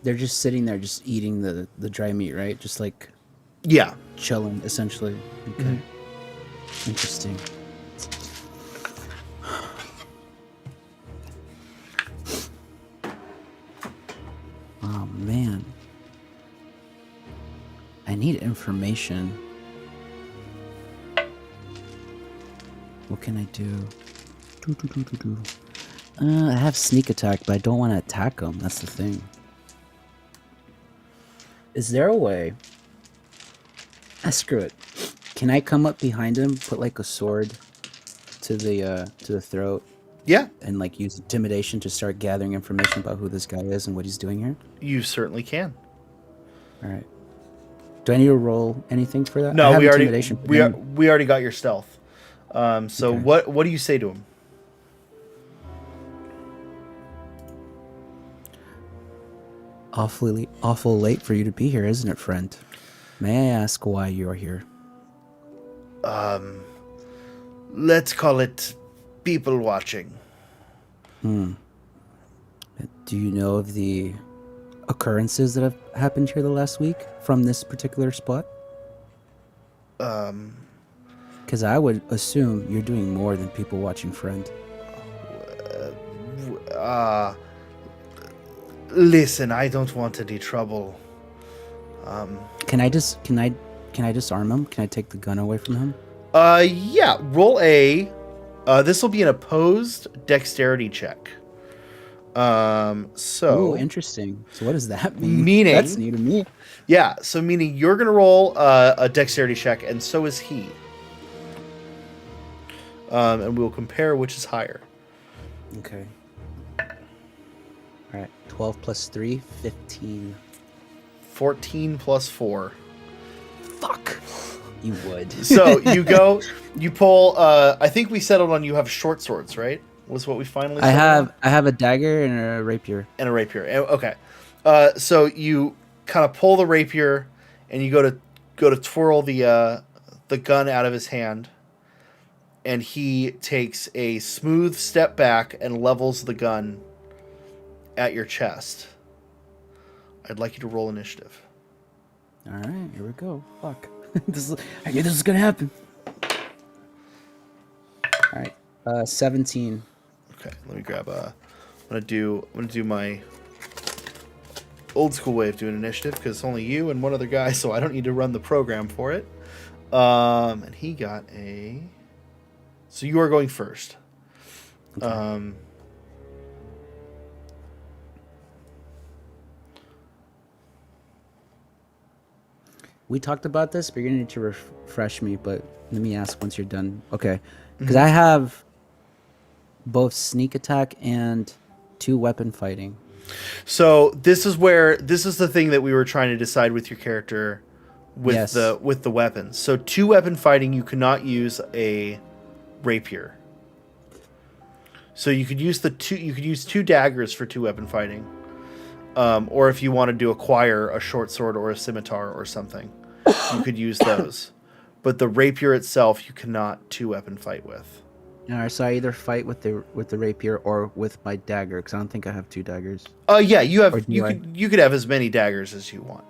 they're just sitting there just eating the dry meat, right? Just like Yeah. chilling essentially. Okay. Mm-hmm. Interesting. Oh man. I need information. What can I do? I have sneak attack, but I don't want to attack them. That's the thing. Is there a way? Screw it. Can I come up behind him, put like a sword to the throat, Yeah, and like use intimidation to start gathering information about who this guy is and what he's doing here? you certainly can. All right. Do I need to roll anything for that? I No, have we already intimidation for we him. we already got your stealth. So Okay. what do you say to him? Awful late for you to be here, isn't it, friend? May I ask why you're here? Let's call it people watching. Do you know of the occurrences that have happened here the last week from this particular spot? Because I would assume you're doing more than people watching, friend. Listen, I don't want any trouble. Can I disarm him? Can I take the gun away from him? Yeah, roll a this will be an opposed dexterity check. Oh, interesting. So what does that mean? Meaning- That's new to me. Yeah, so meaning you're going to roll a dexterity check, and so is he. And we'll compare which is higher. Okay. All right. 12 plus 3, 15. 14 plus 4. Fuck. You would. So you go, you pull, I think we settled on you have short swords, right? Was what we finally settled on? I have a dagger and a rapier. And a rapier. Okay. So you kind of pull the rapier, and you go to twirl the gun out of his hand, and he takes a smooth step back and levels the gun at your chest. I'd like you to roll initiative. All right, here we go. Fuck. I knew this was gonna happen. All right. 17. Okay, let me grab I'm gonna do my old school way of doing initiative, because it's only you and one other guy, so I don't need to run the program for it. And he got a. So you are going first. Okay. We talked about this, but you're gonna need to refresh me. But let me ask once you're done. Okay, because I have both sneak attack and 2 weapon fighting. So this is the thing that we were trying to decide with your character, with the weapons. So 2 weapon fighting, you cannot use a rapier. So you could use two daggers for 2 weapon fighting, or if you wanted to acquire a short sword or a scimitar or something, you could use those. But the rapier itself, you cannot 2 weapon fight with. All right, so I either fight with the rapier or with my dagger, because I don't think I have 2 daggers. Yeah, you could have as many daggers as you want.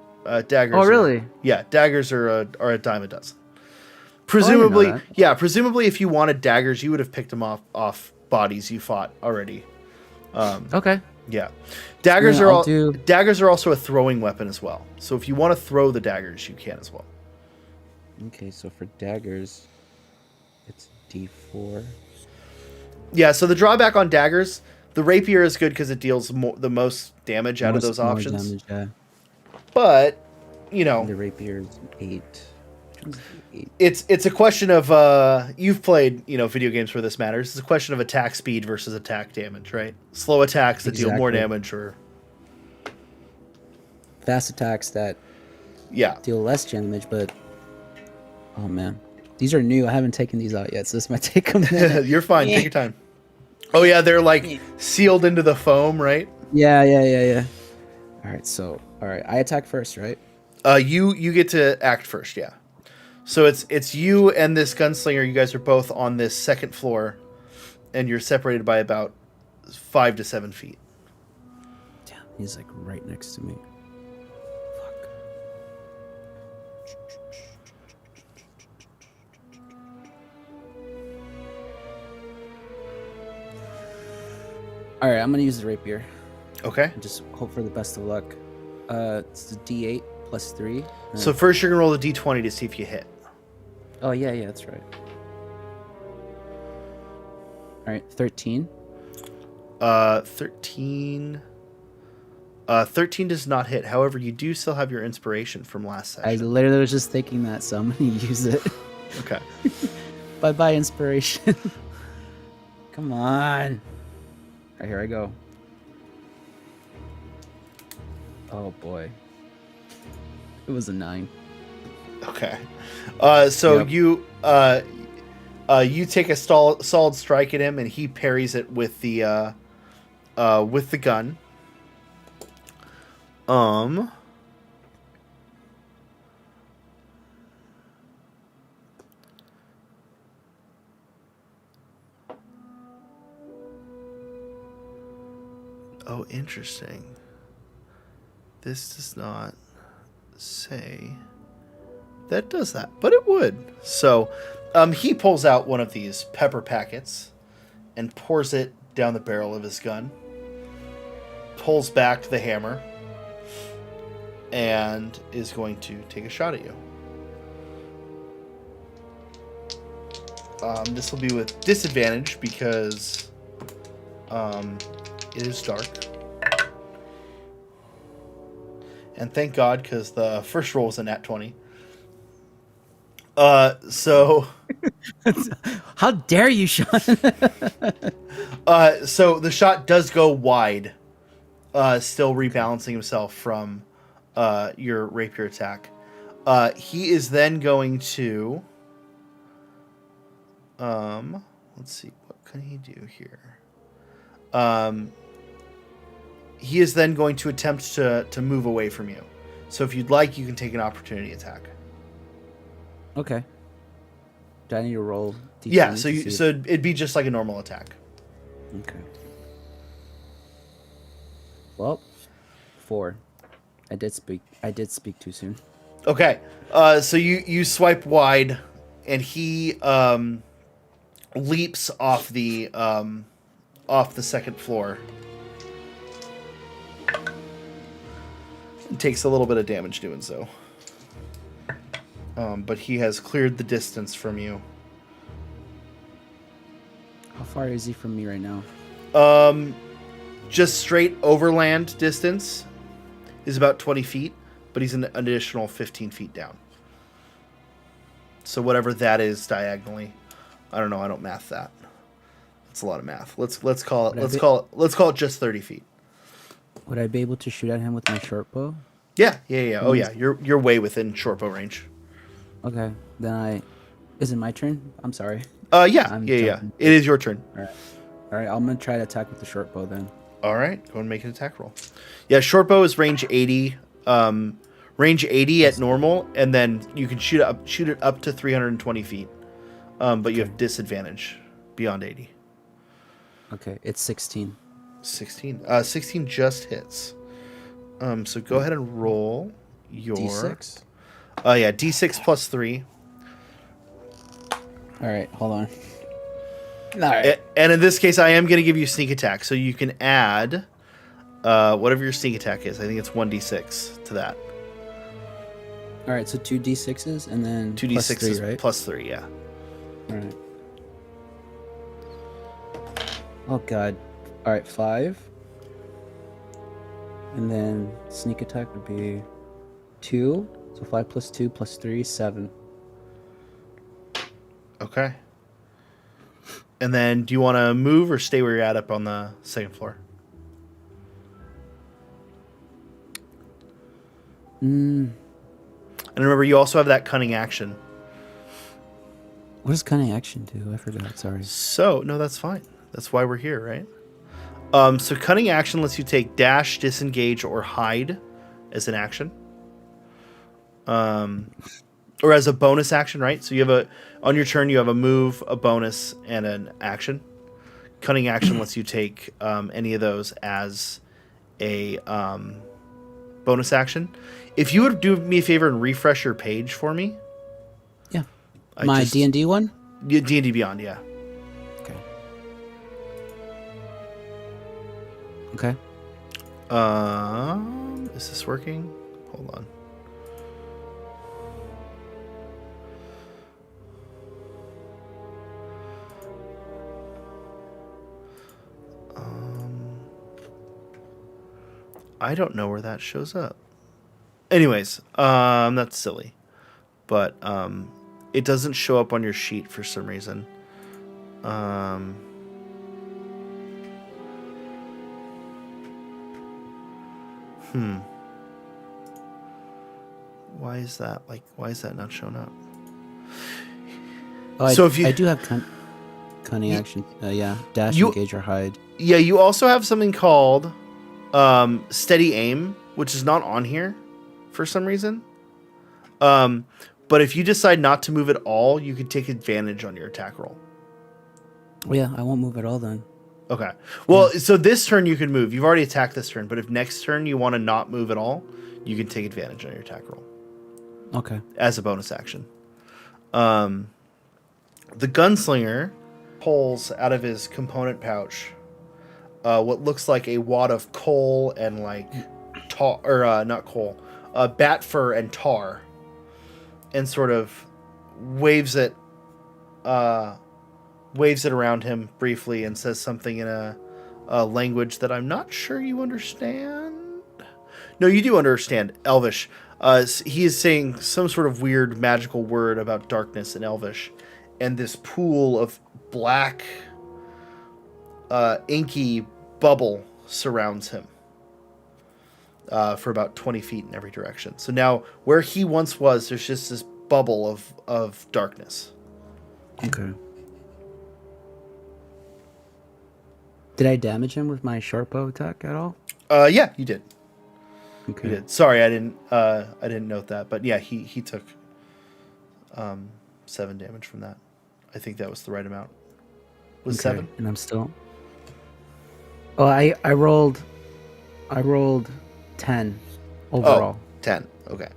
Daggers. Oh, really? Daggers are a dime a dozen. Presumably, presumably, if you wanted daggers, you would have picked them off bodies you fought already. Okay. Yeah, daggers daggers are also a throwing weapon as well. So if you want to throw the daggers, you can as well. Okay, so for daggers, it's D4. Yeah, so the drawback on daggers, the rapier is good because it deals the most damage out of those options. Damage, But, the rapier is 8. It's a question of you've played video games where this matters. It's a question of attack speed versus attack damage, right? Slow attacks that deal more damage, or fast attacks that deal less damage. But oh man, these are new. I haven't taken these out yet, so this might take a minute. You're fine. Take your time. Oh yeah, they're like sealed into the foam, right? Yeah. All right, I attack first, right? You get to act first, yeah. So it's you and this gunslinger. You guys are both on this second floor, and you're separated by about 5 to 7 feet. Damn, he's like right next to me. Fuck. All right, I'm gonna use the rapier. Okay. And just hope for the best of luck. It's a D8 plus 3. So first you're gonna roll a D20 to see if you hit. Oh yeah, that's right. All right, 13. 13 does not hit. However, you do still have your inspiration from last session. I literally was just thinking that, so I'm gonna use it. Okay. Bye inspiration. Come on. All right, here I go. Oh boy. It was a 9. Okay. So Yep. you take a solid strike at him, and he parries it with the gun. Oh, interesting. This does not say that does that, but it would. So he pulls out one of these pepper packets and pours it down the barrel of his gun, pulls back the hammer, and is going to take a shot at you. This will be with disadvantage because it is dark. And thank God, because the first roll was a nat 20. So How dare you, Sean? so the shot does go wide, still rebalancing himself from your rapier attack. He is then going to let's see, what can he do here? He is then going to attempt to move away from you. So if you'd like, you can take an opportunity attack. Okay. Do I need to roll D20? Yeah, so it'd be just like a normal attack. Okay. Well, 4. I did speak too soon. Okay. So you swipe wide, and he leaps off the second floor. And takes a little bit of damage doing so. But he has cleared the distance from you. How far is he from me right now? Just straight overland distance is about 20 feet, but he's an additional 15 feet down. So whatever that is diagonally. I don't know. I don't math that. It's a lot of math. Let's call it just 30 feet. Would I be able to shoot at him with my short bow? Yeah. Oh yeah, you're way within short bow range. Okay, then is it my turn? I'm sorry. Yeah. It is your turn. All right. I'm gonna try to attack with the short bow then. All right, go and make an attack roll. Yeah, short bow is range 80. Range 80 at normal, and then you can shoot it up to 320 feet. But you have disadvantage beyond 80. Okay, it's 16. 16. 16 just hits. So go ahead and roll your D6. Yeah, D6 plus 3. All right, hold on. All right. And in this case, I am going to give you sneak attack, so you can add whatever your sneak attack is. I think it's 1d6 to that. All right, so 2 d6s and then 2d6s right? plus 3, yeah. All right. Oh god. All right, 5. And then sneak attack would be 2. So 5 plus 2 plus 3, 7. Okay. And then do you want to move or stay where you're at up on the second floor? And remember, you also have that cunning action. What does cunning action do? I forgot. Sorry. So, no, that's fine. That's why we're here, right? So cunning action lets you take dash, disengage, or hide as an action. Or as a bonus action, right? So you have on your turn, you have a move, a bonus, and an action. Cunning action lets you take any of those as a bonus action. If you would do me a favor and refresh your page for me. Yeah. My D&D one? D&D Beyond, yeah. Okay. Is this working? Hold on. I don't know where that shows up. Anyways, that's silly. But it doesn't show up on your sheet for some reason. Why is that not showing up? Oh, so I do have cunning action. Yeah, dash, engage, or hide. Yeah, you also have something called steady aim, which is not on here for some reason. But if you decide not to move at all, you can take advantage on your attack roll. Well, yeah, I won't move at all then. Okay. Well, so this turn you can move. You've already attacked this turn, but if next turn you want to not move at all, you can take advantage on your attack roll. Okay. As a bonus action. The gunslinger pulls out of his component pouch what looks like a wad of coal and like tar, or not coal, bat fur and tar, and sort of waves it around him briefly and says something in a language that I'm not sure you understand. No, you do understand Elvish. He is saying some sort of weird magical word about darkness in Elvish, and this pool of black, inky bubble surrounds him for about 20 feet in every direction. So now, where he once was, there's just this bubble of darkness. Okay. Did I damage him with my short bow attack at all? Yeah, you did. Okay. You did. Sorry, I didn't note that, but yeah, he took 7 damage from that. I think that was the right amount. Was 7? And I'm still. Oh, I rolled 10 overall. Oh, 10. Okay.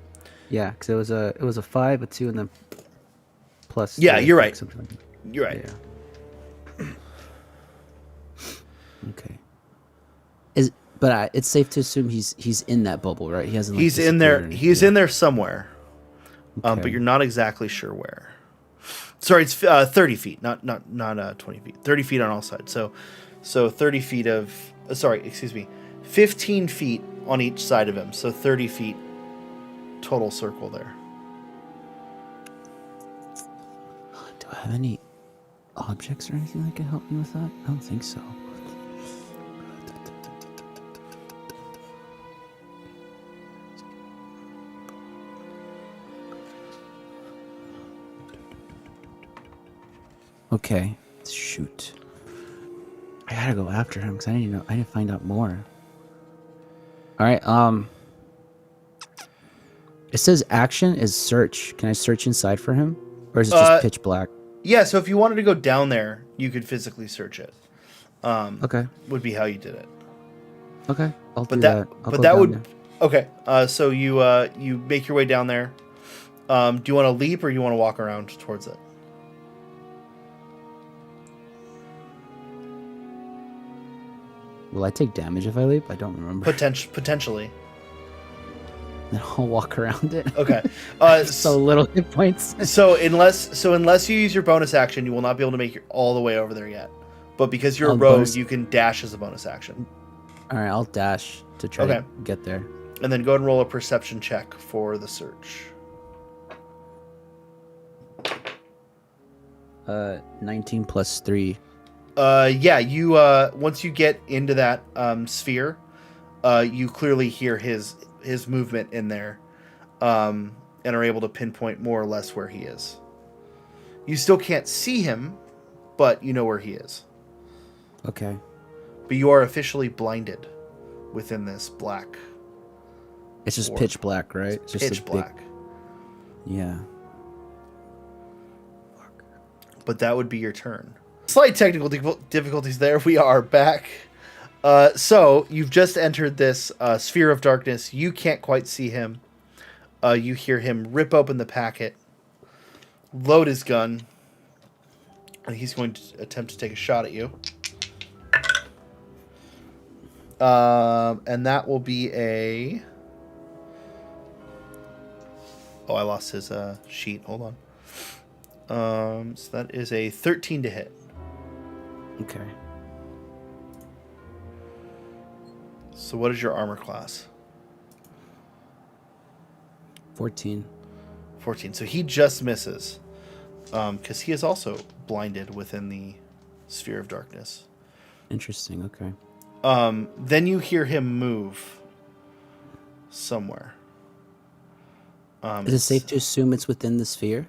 Yeah, because it was a 5, a 2, and then plus. Yeah, 2, you're right. Something like that. You're right. Yeah. Okay. But it's safe to assume he's in that bubble, right? He hasn't. Like, he's in there. He's in there somewhere, okay. But you're not exactly sure where. Sorry, it's 30 feet, not 20 feet. 30 feet on all sides. So 30 feet of. 15 feet on each side of him. So 30 feet total circle there. have any objects or anything that can help me with that? I don't think so. Okay, shoot. I gotta go after him because I need to find out more. All right. It says action is search. Can I search inside for him, or is it just pitch black? Yeah. So if you wanted to go down there, you could physically search it. Okay. Would be how you did it. Okay. I'll do that. But that would. Okay. So you make your way down there. Do you want to leap or you want to walk around towards it? Will I take damage if I leap? I don't remember. Potentially. Then I'll walk around it. Okay. So little hit points. so unless you use your bonus action, you will not be able to make it all the way over there yet. But because you're a rogue, you can dash as a bonus action. All right, I'll dash to try to get there. And then go ahead and roll a perception check for the search. 19 plus 3. Yeah, you once you get into that sphere, you clearly hear his movement in there, and are able to pinpoint more or less where he is. You still can't see him, but you know where he is. Okay. But you are officially blinded within this black. It's just pitch black, right? It's just pitch black. Yeah. But that would be your turn. Slight technical difficulties there. We are back. So you've just entered this sphere of darkness. You can't quite see him. You hear him rip open the packet, load his gun, and he's going to attempt to take a shot at you. And that will be a... Oh, I lost his sheet. Hold on. So that is a 13 to hit. Okay. So what is your armor class? 14. 14. So he just misses. Because he is also blinded within the sphere of darkness. Interesting, okay. Then you hear him move somewhere. Is it safe to assume it's within the sphere?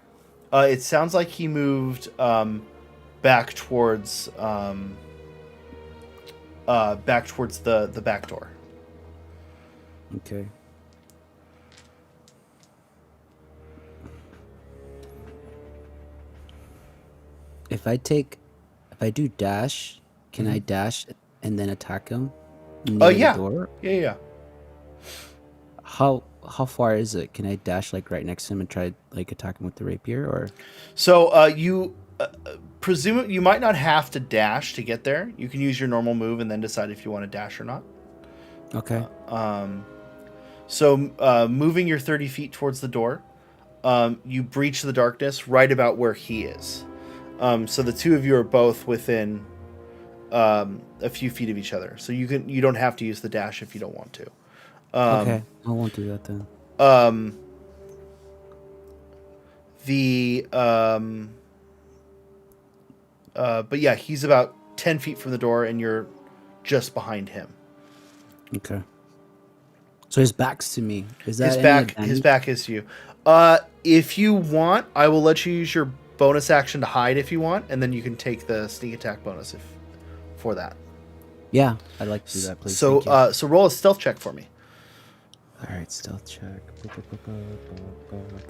It sounds like he moved back towards the back door. Okay. If I do dash, can I dash and then attack him? Oh yeah. The door? Yeah. How far is it? Can I dash like right next to him and try like attack him with the rapier, or? So you presume you might not have to dash to get there. You can use your normal move and then decide if you want to dash or not. Okay. So moving your 30 feet towards the door, you breach the darkness right about where he is. So the two of you are both within a few feet of each other. So you don't have to use the dash if you don't want to. Okay, I won't do that then. But yeah, he's about 10 feet from the door, and you're just behind him. Okay. So his back's to me. Is that his back is to you? If you want, I will let you use your bonus action to hide if you want, and then you can take the sneak attack bonus for that. Yeah, I'd like to do that, please. So roll a stealth check for me. All right, stealth check.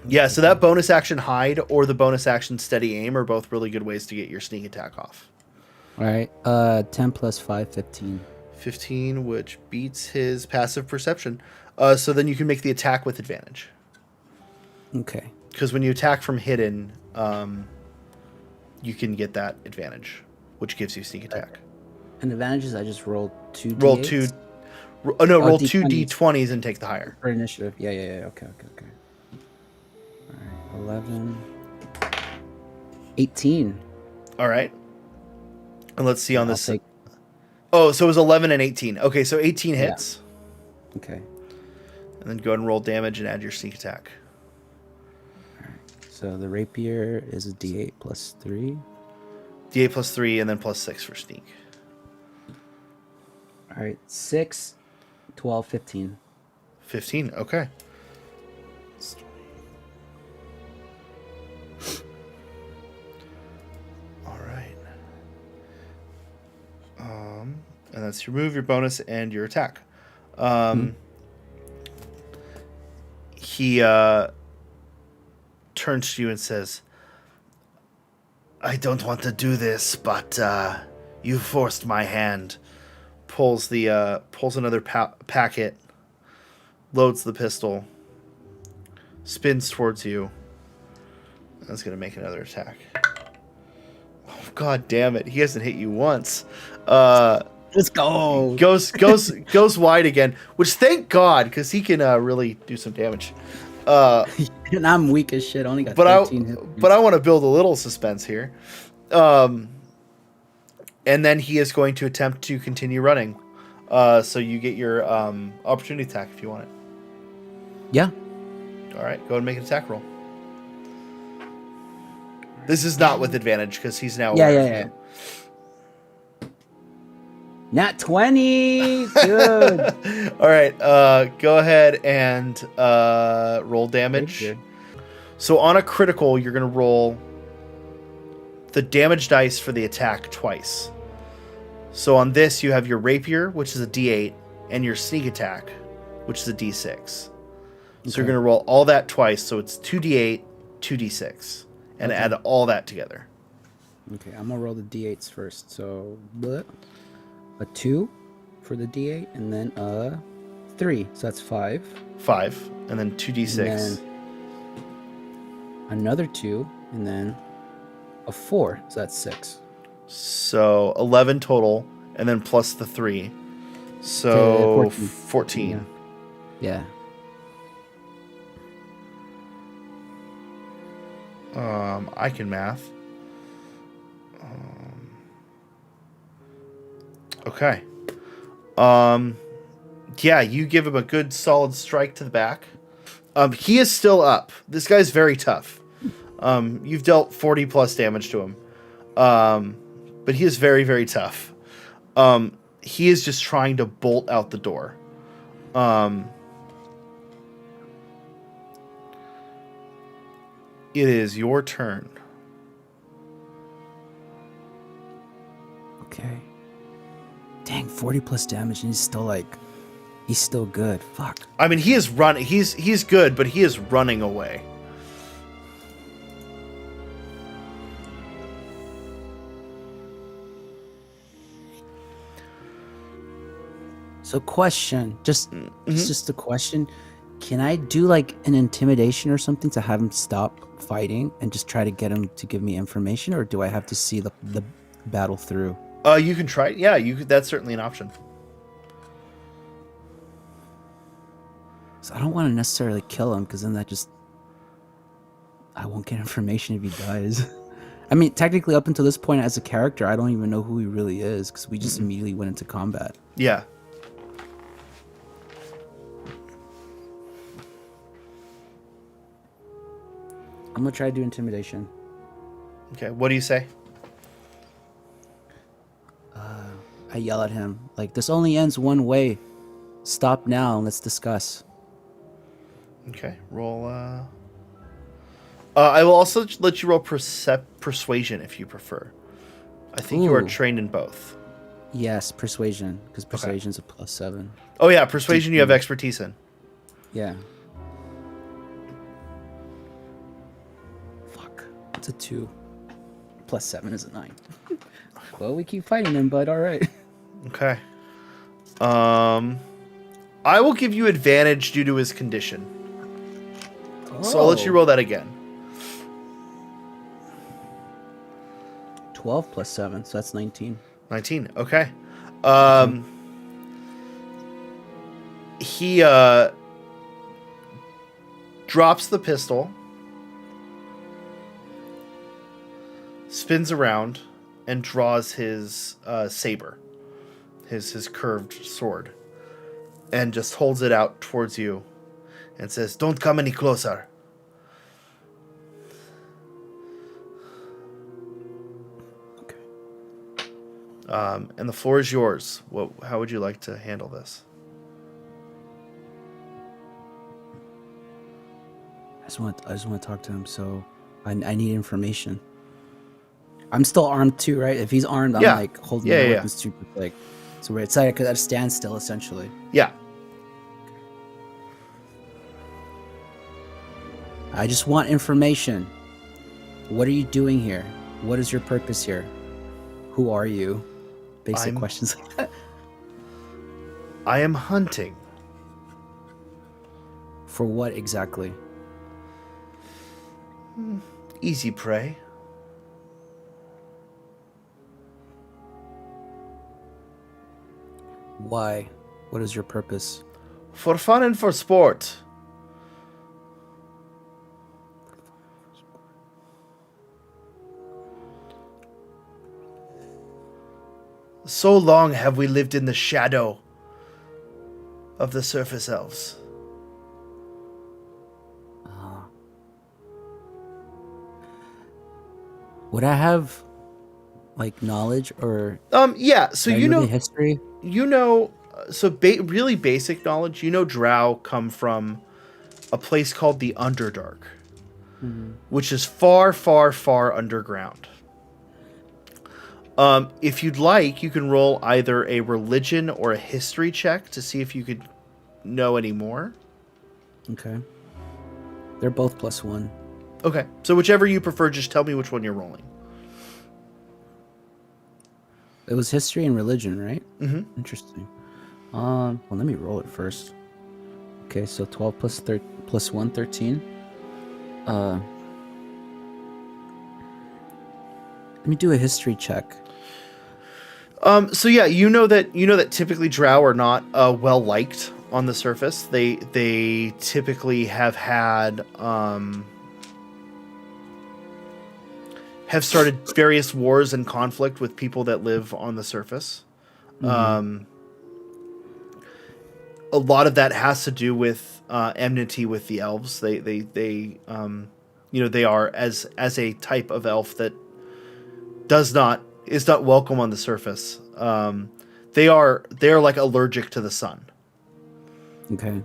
Yeah, so that bonus action hide or the bonus action steady aim are both really good ways to get your sneak attack off. All right, 10 plus 5, 15. 15, which beats his passive perception. So then you can make the attack with advantage. Okay. Because when you attack from hidden, you can get that advantage, which gives you sneak attack. And advantage is I just roll 2 d8s? Roll two d20s and take the higher. For initiative. Yeah. Okay. All right, 11. 18. All right. And let's see on this. Oh, so it was 11 and 18. Okay, so 18 hits. Yeah. Okay. And then go ahead and roll damage and add your sneak attack. All right. So the rapier is a D8 plus 3. D8 plus 3, and then plus 6 for sneak. All right, 6, 12, 15. 15, okay. All right. And that's your move, your bonus, and your attack. He turns to you and says, I don't want to do this, but you forced my hand. Pulls another packet, loads the pistol, spins towards you. That's gonna make another attack. Oh, God damn it! He hasn't hit you once. Let's go. Goes wide again, which thank God, because he can really do some damage. And I'm weak as shit. Only got 13 hit points. But I want to build a little suspense here. And then he is going to attempt to continue running. So you get your opportunity attack if you want it. Yeah. All right, go ahead and make an attack roll. This is not with advantage because he's now aware of you. Nat 20. Good. All right, go ahead and roll damage. So on a critical, you're going to roll the damage dice for the attack twice. So on this, you have your rapier, which is a D8, and your sneak attack, which is a D6. So you're going to roll all that twice. So it's 2D8, 2D6, and add all that together. Okay, I'm going to roll the D8s first. So a 2 for the D8, and then a 3. So that's 5. 5, and then 2D6. And then another 2, and then a 4. So that's 6. So 11 total, and then plus the 3. So 14. Yeah. I can math. Okay. Yeah, you give him a good solid strike to the back. He is still up. This guy's very tough. You've dealt 40 plus damage to him. But he is very, very tough. He is just trying to bolt out the door. It is your turn. Okay. Dang, 40 plus damage, and he's still good. Fuck. I mean, he is running. He's good, but he is running away. So question, just a question. Can I do like an intimidation or something to have him stop fighting and just try to get him to give me information, or do I have to see the battle through? You can try. Yeah, you could. That's certainly an option. So I don't want to necessarily kill him, because then I won't get information if he dies. I mean, technically, up until this point, as a character, I don't even know who he really is, because we just immediately went into combat. Yeah. I'm gonna try to do intimidation. Okay. What do you say? I yell at him, like, this only ends one way. Stop now and let's discuss. Okay. Roll. I will also let you roll persuasion if you prefer. I think you are trained in both. Yes, persuasion, because persuasion's a +7. Oh yeah, persuasion you have expertise in. Yeah. Fuck. It's a 2. +7 is a 9. Well, we keep fighting him, but all right. Okay. I will give you advantage due to his condition. So I'll let you roll that again. 12 + 7, so that's 19. 19. Okay. He drops the pistol, spins around, and draws his saber, his curved sword, and just holds it out towards you and says, "Don't come any closer." And the floor is yours. How would you like to handle this? I just want to talk to him. So I need information. I'm still armed too, right? If he's armed, I'm like holding my weapons too, like, so it's like at a standstill essentially. Yeah. I just want information. What are you doing here? What is your purpose here? Who are you? Basic questions like that. I am hunting. For what exactly? Easy prey. Why? What is your purpose? For fun and for sport. So long have we lived in the shadow of the surface elves. Would I have like knowledge or yeah, so you know the history? You know, so really basic knowledge. You know, drow come from a place called the Underdark, which is far, far, far underground. If you'd like, you can roll either a religion or a history check to see if you could know any more. Okay. They're both +1. Okay, so whichever you prefer, just tell me which one you're rolling. It was history and religion, right? Mm-hmm. Interesting. Well, let me roll it first. Okay, so 12 plus 1, 13. Let me do a history check. So yeah, you know that typically drow are not well liked on the surface. They typically have started various wars and conflict with people that live on the surface. A lot of that has to do with enmity with the elves. They are as a type of elf that is not welcome on the surface. They're like allergic to the sun. Okay.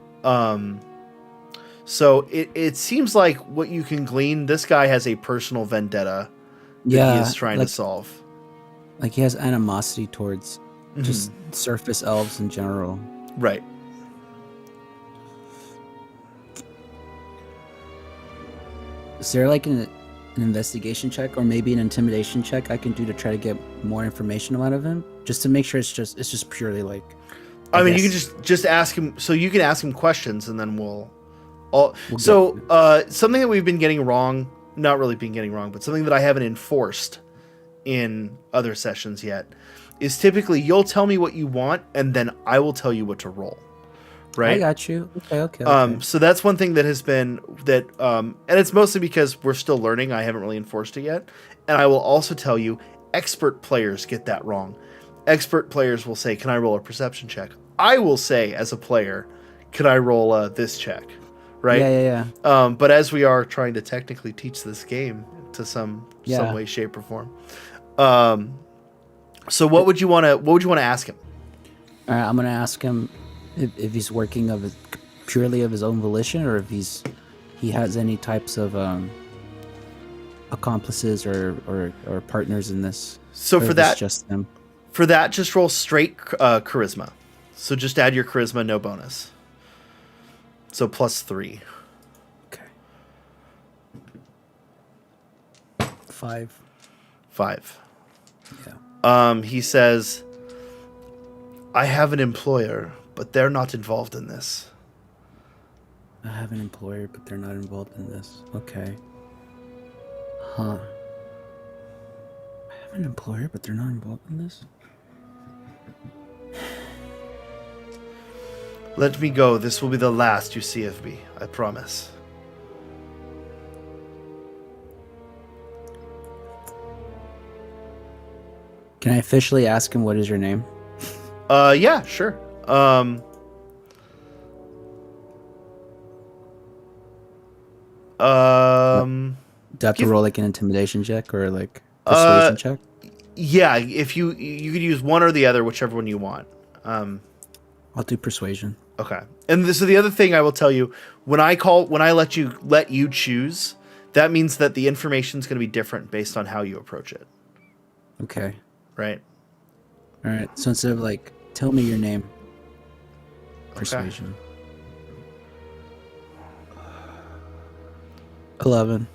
So it seems like what you can glean, this guy has a personal vendetta that he is trying to solve. Like he has animosity towards just surface elves in general. Right. Is there like an investigation check or maybe an intimidation check I can do to try to get more information out of him? Just to make sure it's just purely like... I mean, you can just ask him. So you can ask him questions and then something that we've been getting wrong, not really been getting wrong, but something that I haven't enforced in other sessions yet is typically you'll tell me what you want and then I will tell you what to roll. Right? I got you. Okay. So that's one thing that has been that, and it's mostly because we're still learning. I haven't really enforced it yet. And I will also tell you, expert players get that wrong. Expert players will say, "Can I roll a perception check?" I will say, as a player, "Can I roll this check?" Right? Yeah. But as we are trying to technically teach this game to some way, shape, or form, so what would you want to ask him? All right, I'm gonna ask him if he's working purely of his own volition, or if he has any types of accomplices or partners in this. So for that, just them. For that, just roll straight charisma. So just add your charisma, no bonus. So +3. Okay. 5. Yeah. He says, "I have an employer, but they're not involved in this." I have an employer, but they're not involved in this. Okay. Huh. I have an employer, but they're not involved in this? "Let me go. This will be the last you see of me. I promise." Can I officially ask him what is your name? Yeah, sure. Do I have to roll like an intimidation check or like persuasion check? Yeah, if you could use one or the other, whichever one you want. I'll do persuasion. Okay. And so the other thing I will tell you, when I let you choose, that means that the information is going to be different based on how you approach it. Okay. Right? All right. So instead of like, tell me your name. Persuasion. Okay. 11.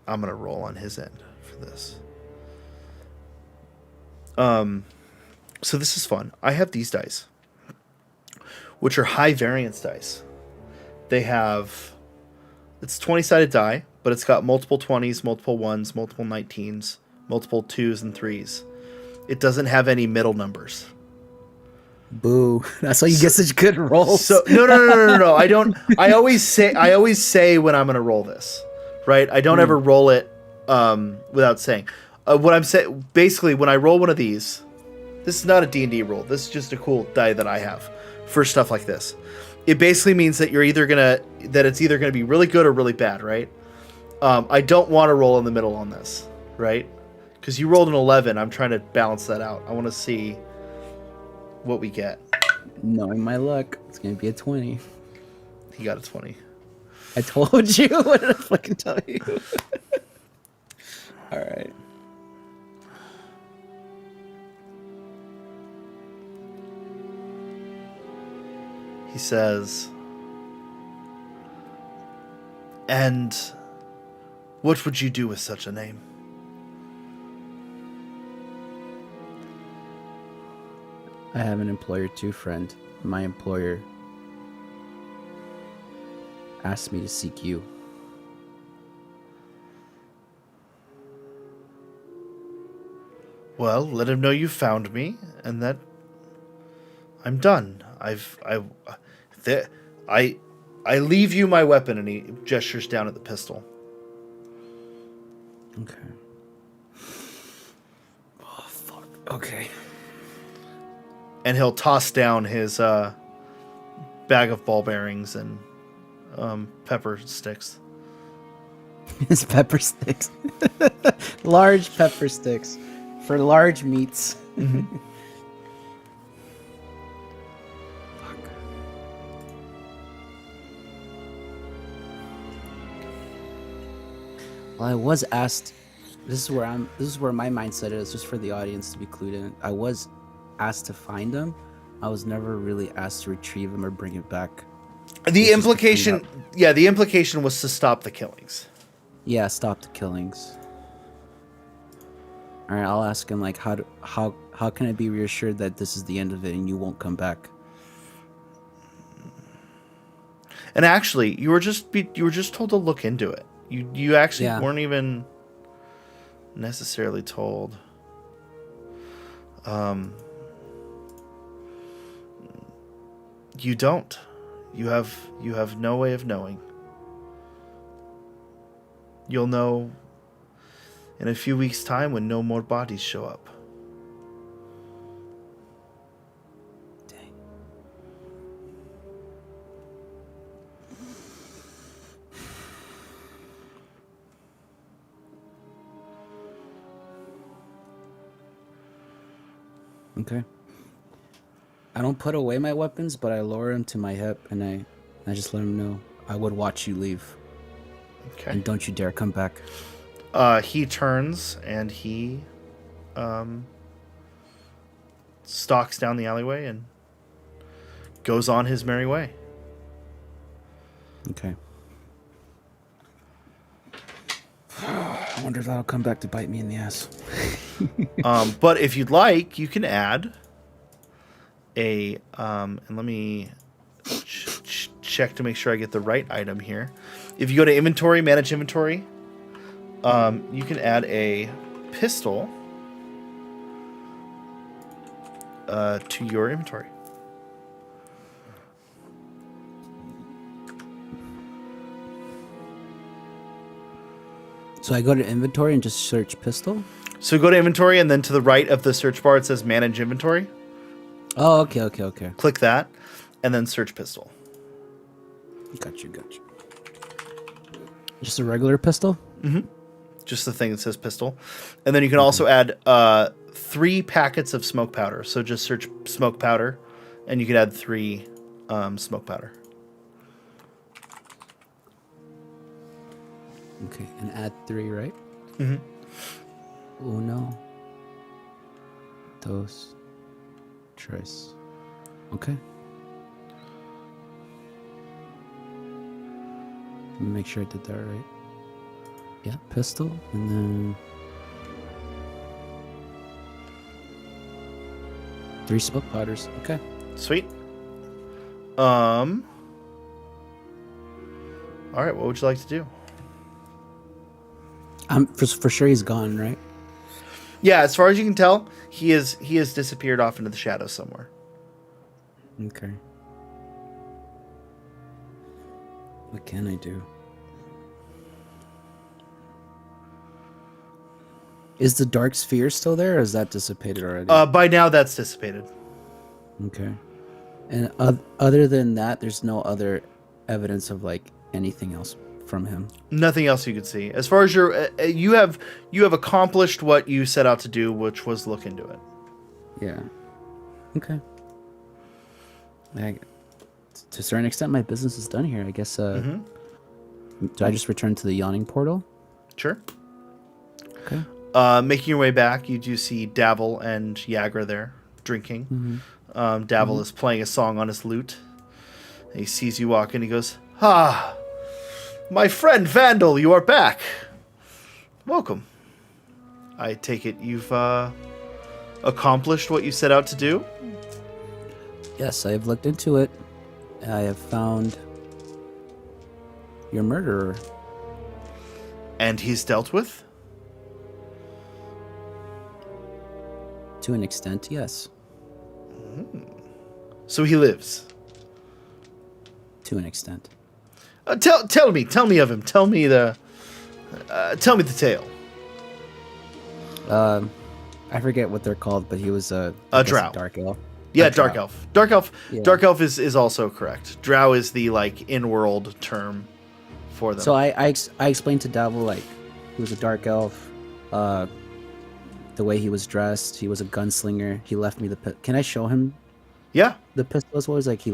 I'm going to roll on his end for this. So this is fun. I have these dice, which are high variance dice. It's 20-sided die, but it's got multiple 20s, multiple 1s, multiple 19s, multiple 2s and 3s. It doesn't have any middle numbers. Boo. That's why you get such good rolls. So no. I don't. I always say when I'm going to roll this, right? I don't ever roll it without saying. What I'm saying, basically, when I roll one of these, this is not a D&D roll. This is just a cool die that I have for stuff like this. It basically means that it's either gonna be really good or really bad, right? I don't want to roll in the middle on this, right? Because you rolled an 11. I'm trying to balance that out. I want to see what we get. Knowing my luck, it's gonna be a 20. He got a 20. I told you. What did I fucking tell you? All right. He says, "And what would you do with such a name?" I have an employer too, friend. My employer asked me to seek you. Well, let him know you found me and that I'm done. I leave you my weapon, and he gestures down at the pistol. Okay. Oh fuck. Okay. And he'll toss down his bag of ball bearings and pepper sticks. His pepper sticks. Large pepper sticks for large meats. Mm-hmm. Well, I was asked. This is where my mindset is, just for the audience to be clued in. I was asked to find him. I was never really asked to retrieve him or bring it back. The implication was to stop the killings. Yeah, stop the killings. All right, I'll ask him like, how can I be reassured that this is the end of it and you won't come back? And actually, you were just told to look into it. You actually weren't even necessarily told. You don't. You have no way of knowing. You'll know in a few weeks' time when no more bodies show up. Dang. Okay. I don't put away my weapons, but I lower them to my hip, and I just let him know I would watch you leave. Okay. And don't you dare come back. He turns and he stalks down the alleyway and goes on his merry way. Okay. I wonder if that'll come back to bite me in the ass. But if you'd like, you can add a and let me check to make sure I get the right item here. If you go to inventory, manage inventory, you can add a pistol to your inventory. So I go to inventory and just search pistol? So go to inventory, and then to the right of the search bar, it says manage inventory. Oh, okay. Click that, and then search pistol. Got you. Just a regular pistol? Mm-hmm. just the thing that says pistol. And then you can also add 3 packets of smoke powder. So just search smoke powder, and you can add 3 smoke powder. Okay, and add 3, right? Mm-hmm. Uno, dos, tres. Okay. Let me make sure I did that right. Yeah, pistol, and then 3 smoke powders. Okay. Sweet. All right, what would you like to do? For sure he's gone, right? Yeah, as far as you can tell, he has disappeared off into the shadows somewhere. Okay. What can I do? Is the dark sphere still there, or is that dissipated already? By now, that's dissipated. Okay. And other than that, there's no other evidence of like anything else from him. Nothing else you could see. As far as you have accomplished what you set out to do, which was look into it. Yeah. Okay. To a certain extent, my business is done here. I guess. Do I just return to the yawning portal? Sure. Okay. Making your way back, you do see Davil and Yagra there drinking. Davil is playing a song on his lute. He sees you walk in. He goes, "Ah, my friend Vandal, you are back. Welcome. I take it you've accomplished what you set out to do?" Yes, I have looked into it. I have found your murderer. And he's dealt with? To an extent, yes. So he lives? To an extent. Tell me of him. Tell me the tale. I forget what they're called, but he was a drow. Dark elf. Yeah, dark elf. Dark elf. Yeah. Dark elf is also correct. Drow is the like in-world term for them. So I explained to Davil like he was a dark elf. The way he was dressed, he was a gunslinger. He left me the Can I show him? Yeah. The pistol as well as like he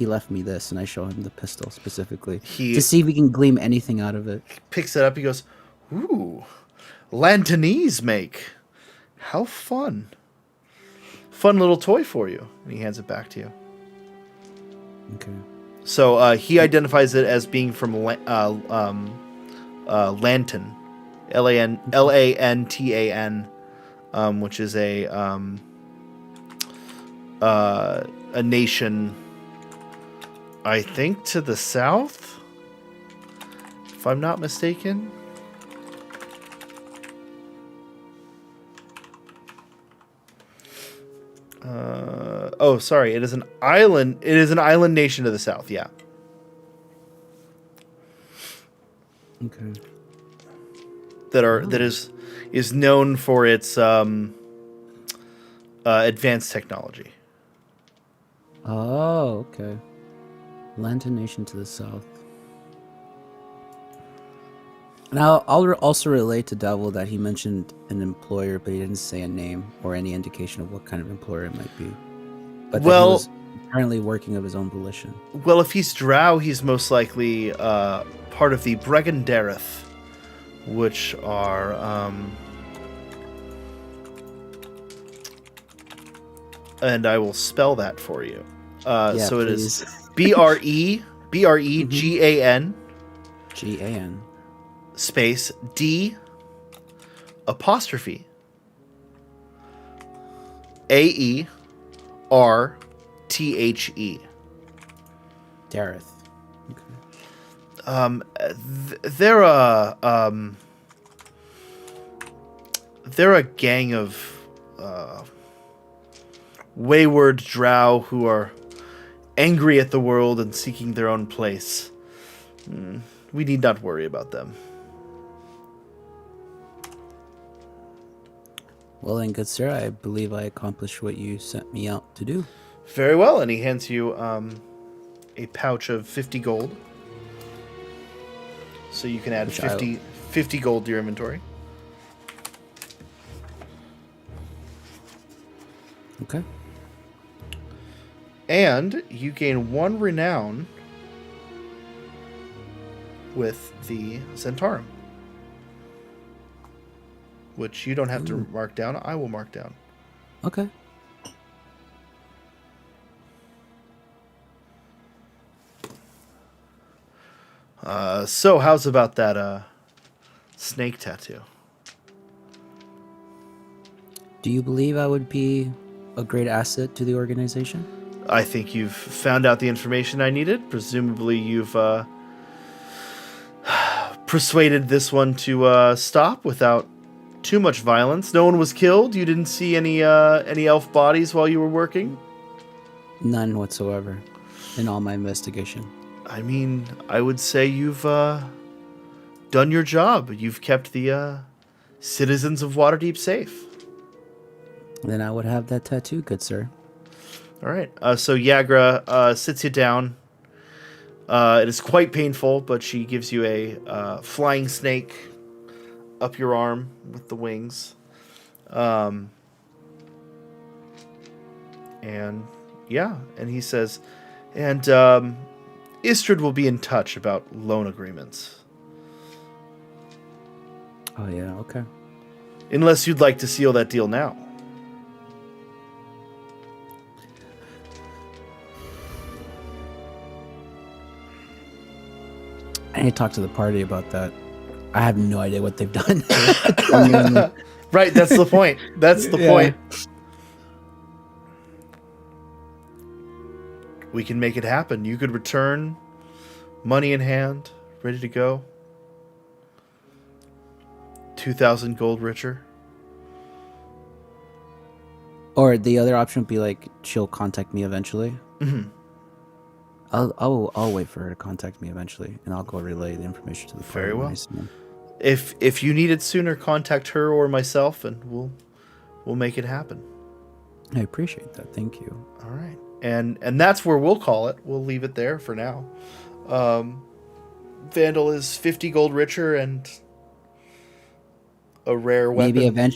left me this, and I show him the pistol specifically He to see if we can glean anything out of it. picks it up. He goes, "Ooh, Lantanese make. How fun! Fun little toy for you." And he hands it back to you. Okay. So he identifies it as being from Lantan, Lantan, which is a nation, I think, to the south, if I'm not mistaken. Sorry. It is an island. It is an island nation to the south. Yeah. Okay. That is known for its advanced technology. Oh, okay. Lantern Nation to the south. And I'll also relate to Devil that he mentioned an employer, but he didn't say a name or any indication of what kind of employer it might be. But that he was apparently working of his own volition. Well, if he's Drow, he's most likely part of the Bregendareth, which are and I will spell that for you. So it is BREGAN GAN space D apostrophe AERTHE. Dareth. Okay. They're a gang of wayward drow who are angry at the world and seeking their own place. We need not worry about them. Well then, good sir, I believe I accomplished what you sent me out to do. Very well, and he hands you a pouch of 50 gold. So you can add 50 gold to your inventory. Okay. And you gain 1 renown with the Centaurum, which you don't have to mark down. I will mark down. Okay. So how's about that snake tattoo? Do you believe I would be a great asset to the organization? I think you've found out the information I needed. Presumably you've persuaded this one to stop without too much violence. No one was killed. You didn't see any elf bodies while you were working? None whatsoever in all my investigation. I mean, I would say you've done your job. You've kept the citizens of Waterdeep safe. Then I would have that tattoo, good sir. All right. So Yagra sits you down. It is quite painful, but she gives you a flying snake up your arm with the wings. And he says, and Istrid will be in touch about loan agreements. Oh, yeah, okay. Unless you'd like to seal that deal now. I need to talk to the party about that. I have no idea what they've done. Right, that's the point. That's the point. We can make it happen. You could return, money in hand, ready to go. 2,000 gold richer. Or the other option would be like she'll contact me eventually. Mm-hmm. I'll wait for her to contact me eventually, and I'll go relay the information to the party. Very well. when I see them. If you need it sooner, contact her or myself, and we'll make it happen. I appreciate that. Thank you. All right, and that's where we'll call it. We'll leave it there for now. Vandal is 50 gold richer and a rare weapon.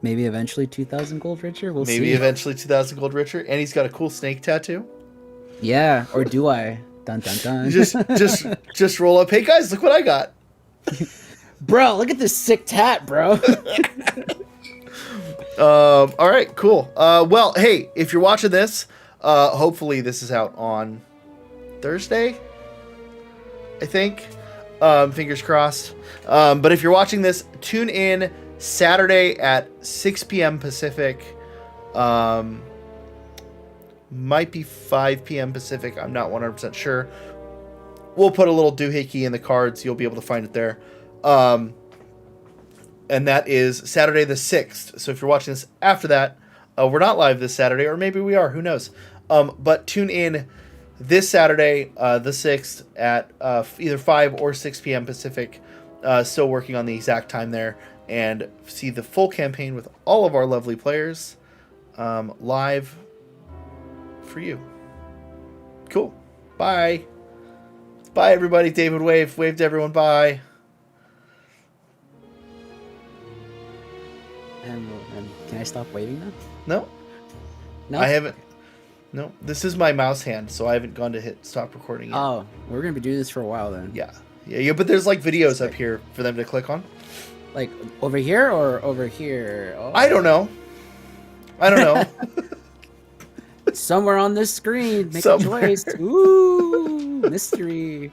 Maybe eventually 2,000 gold richer. We'll see. Maybe eventually 2,000 gold richer, and he's got a cool snake tattoo. Yeah, or do I? Dun dun dun. Just roll up. Hey guys, look what I got. Bro, look at this sick tat, bro. All right, cool. Well, hey, if you're watching this, hopefully this is out on Thursday, I think. Fingers crossed. But if you're watching this, tune in Saturday at 6 p.m. Pacific. Might be 5 p.m. Pacific. I'm not 100% sure. We'll put a little doohickey in the cards. You'll be able to find it there. And that is Saturday the 6th. So if you're watching this after that, we're not live this Saturday, or maybe we are. Who knows? But tune in this Saturday, the 6th, at either 5 or 6 p.m. Pacific. Still working on the exact time there. And see the full campaign with all of our lovely players live for you. Cool. Bye. Bye, everybody. David wave. Wave to everyone. Bye. And can I stop waving now? No. No, I haven't. No. This is my mouse hand, so I haven't gone to hit stop recording yet. Oh, we're gonna be doing this for a while then. Yeah. But there's like videos up here for them to click on. Like over here or over here? Oh. I don't know. Somewhere on this screen, make a choice. Ooh, mystery.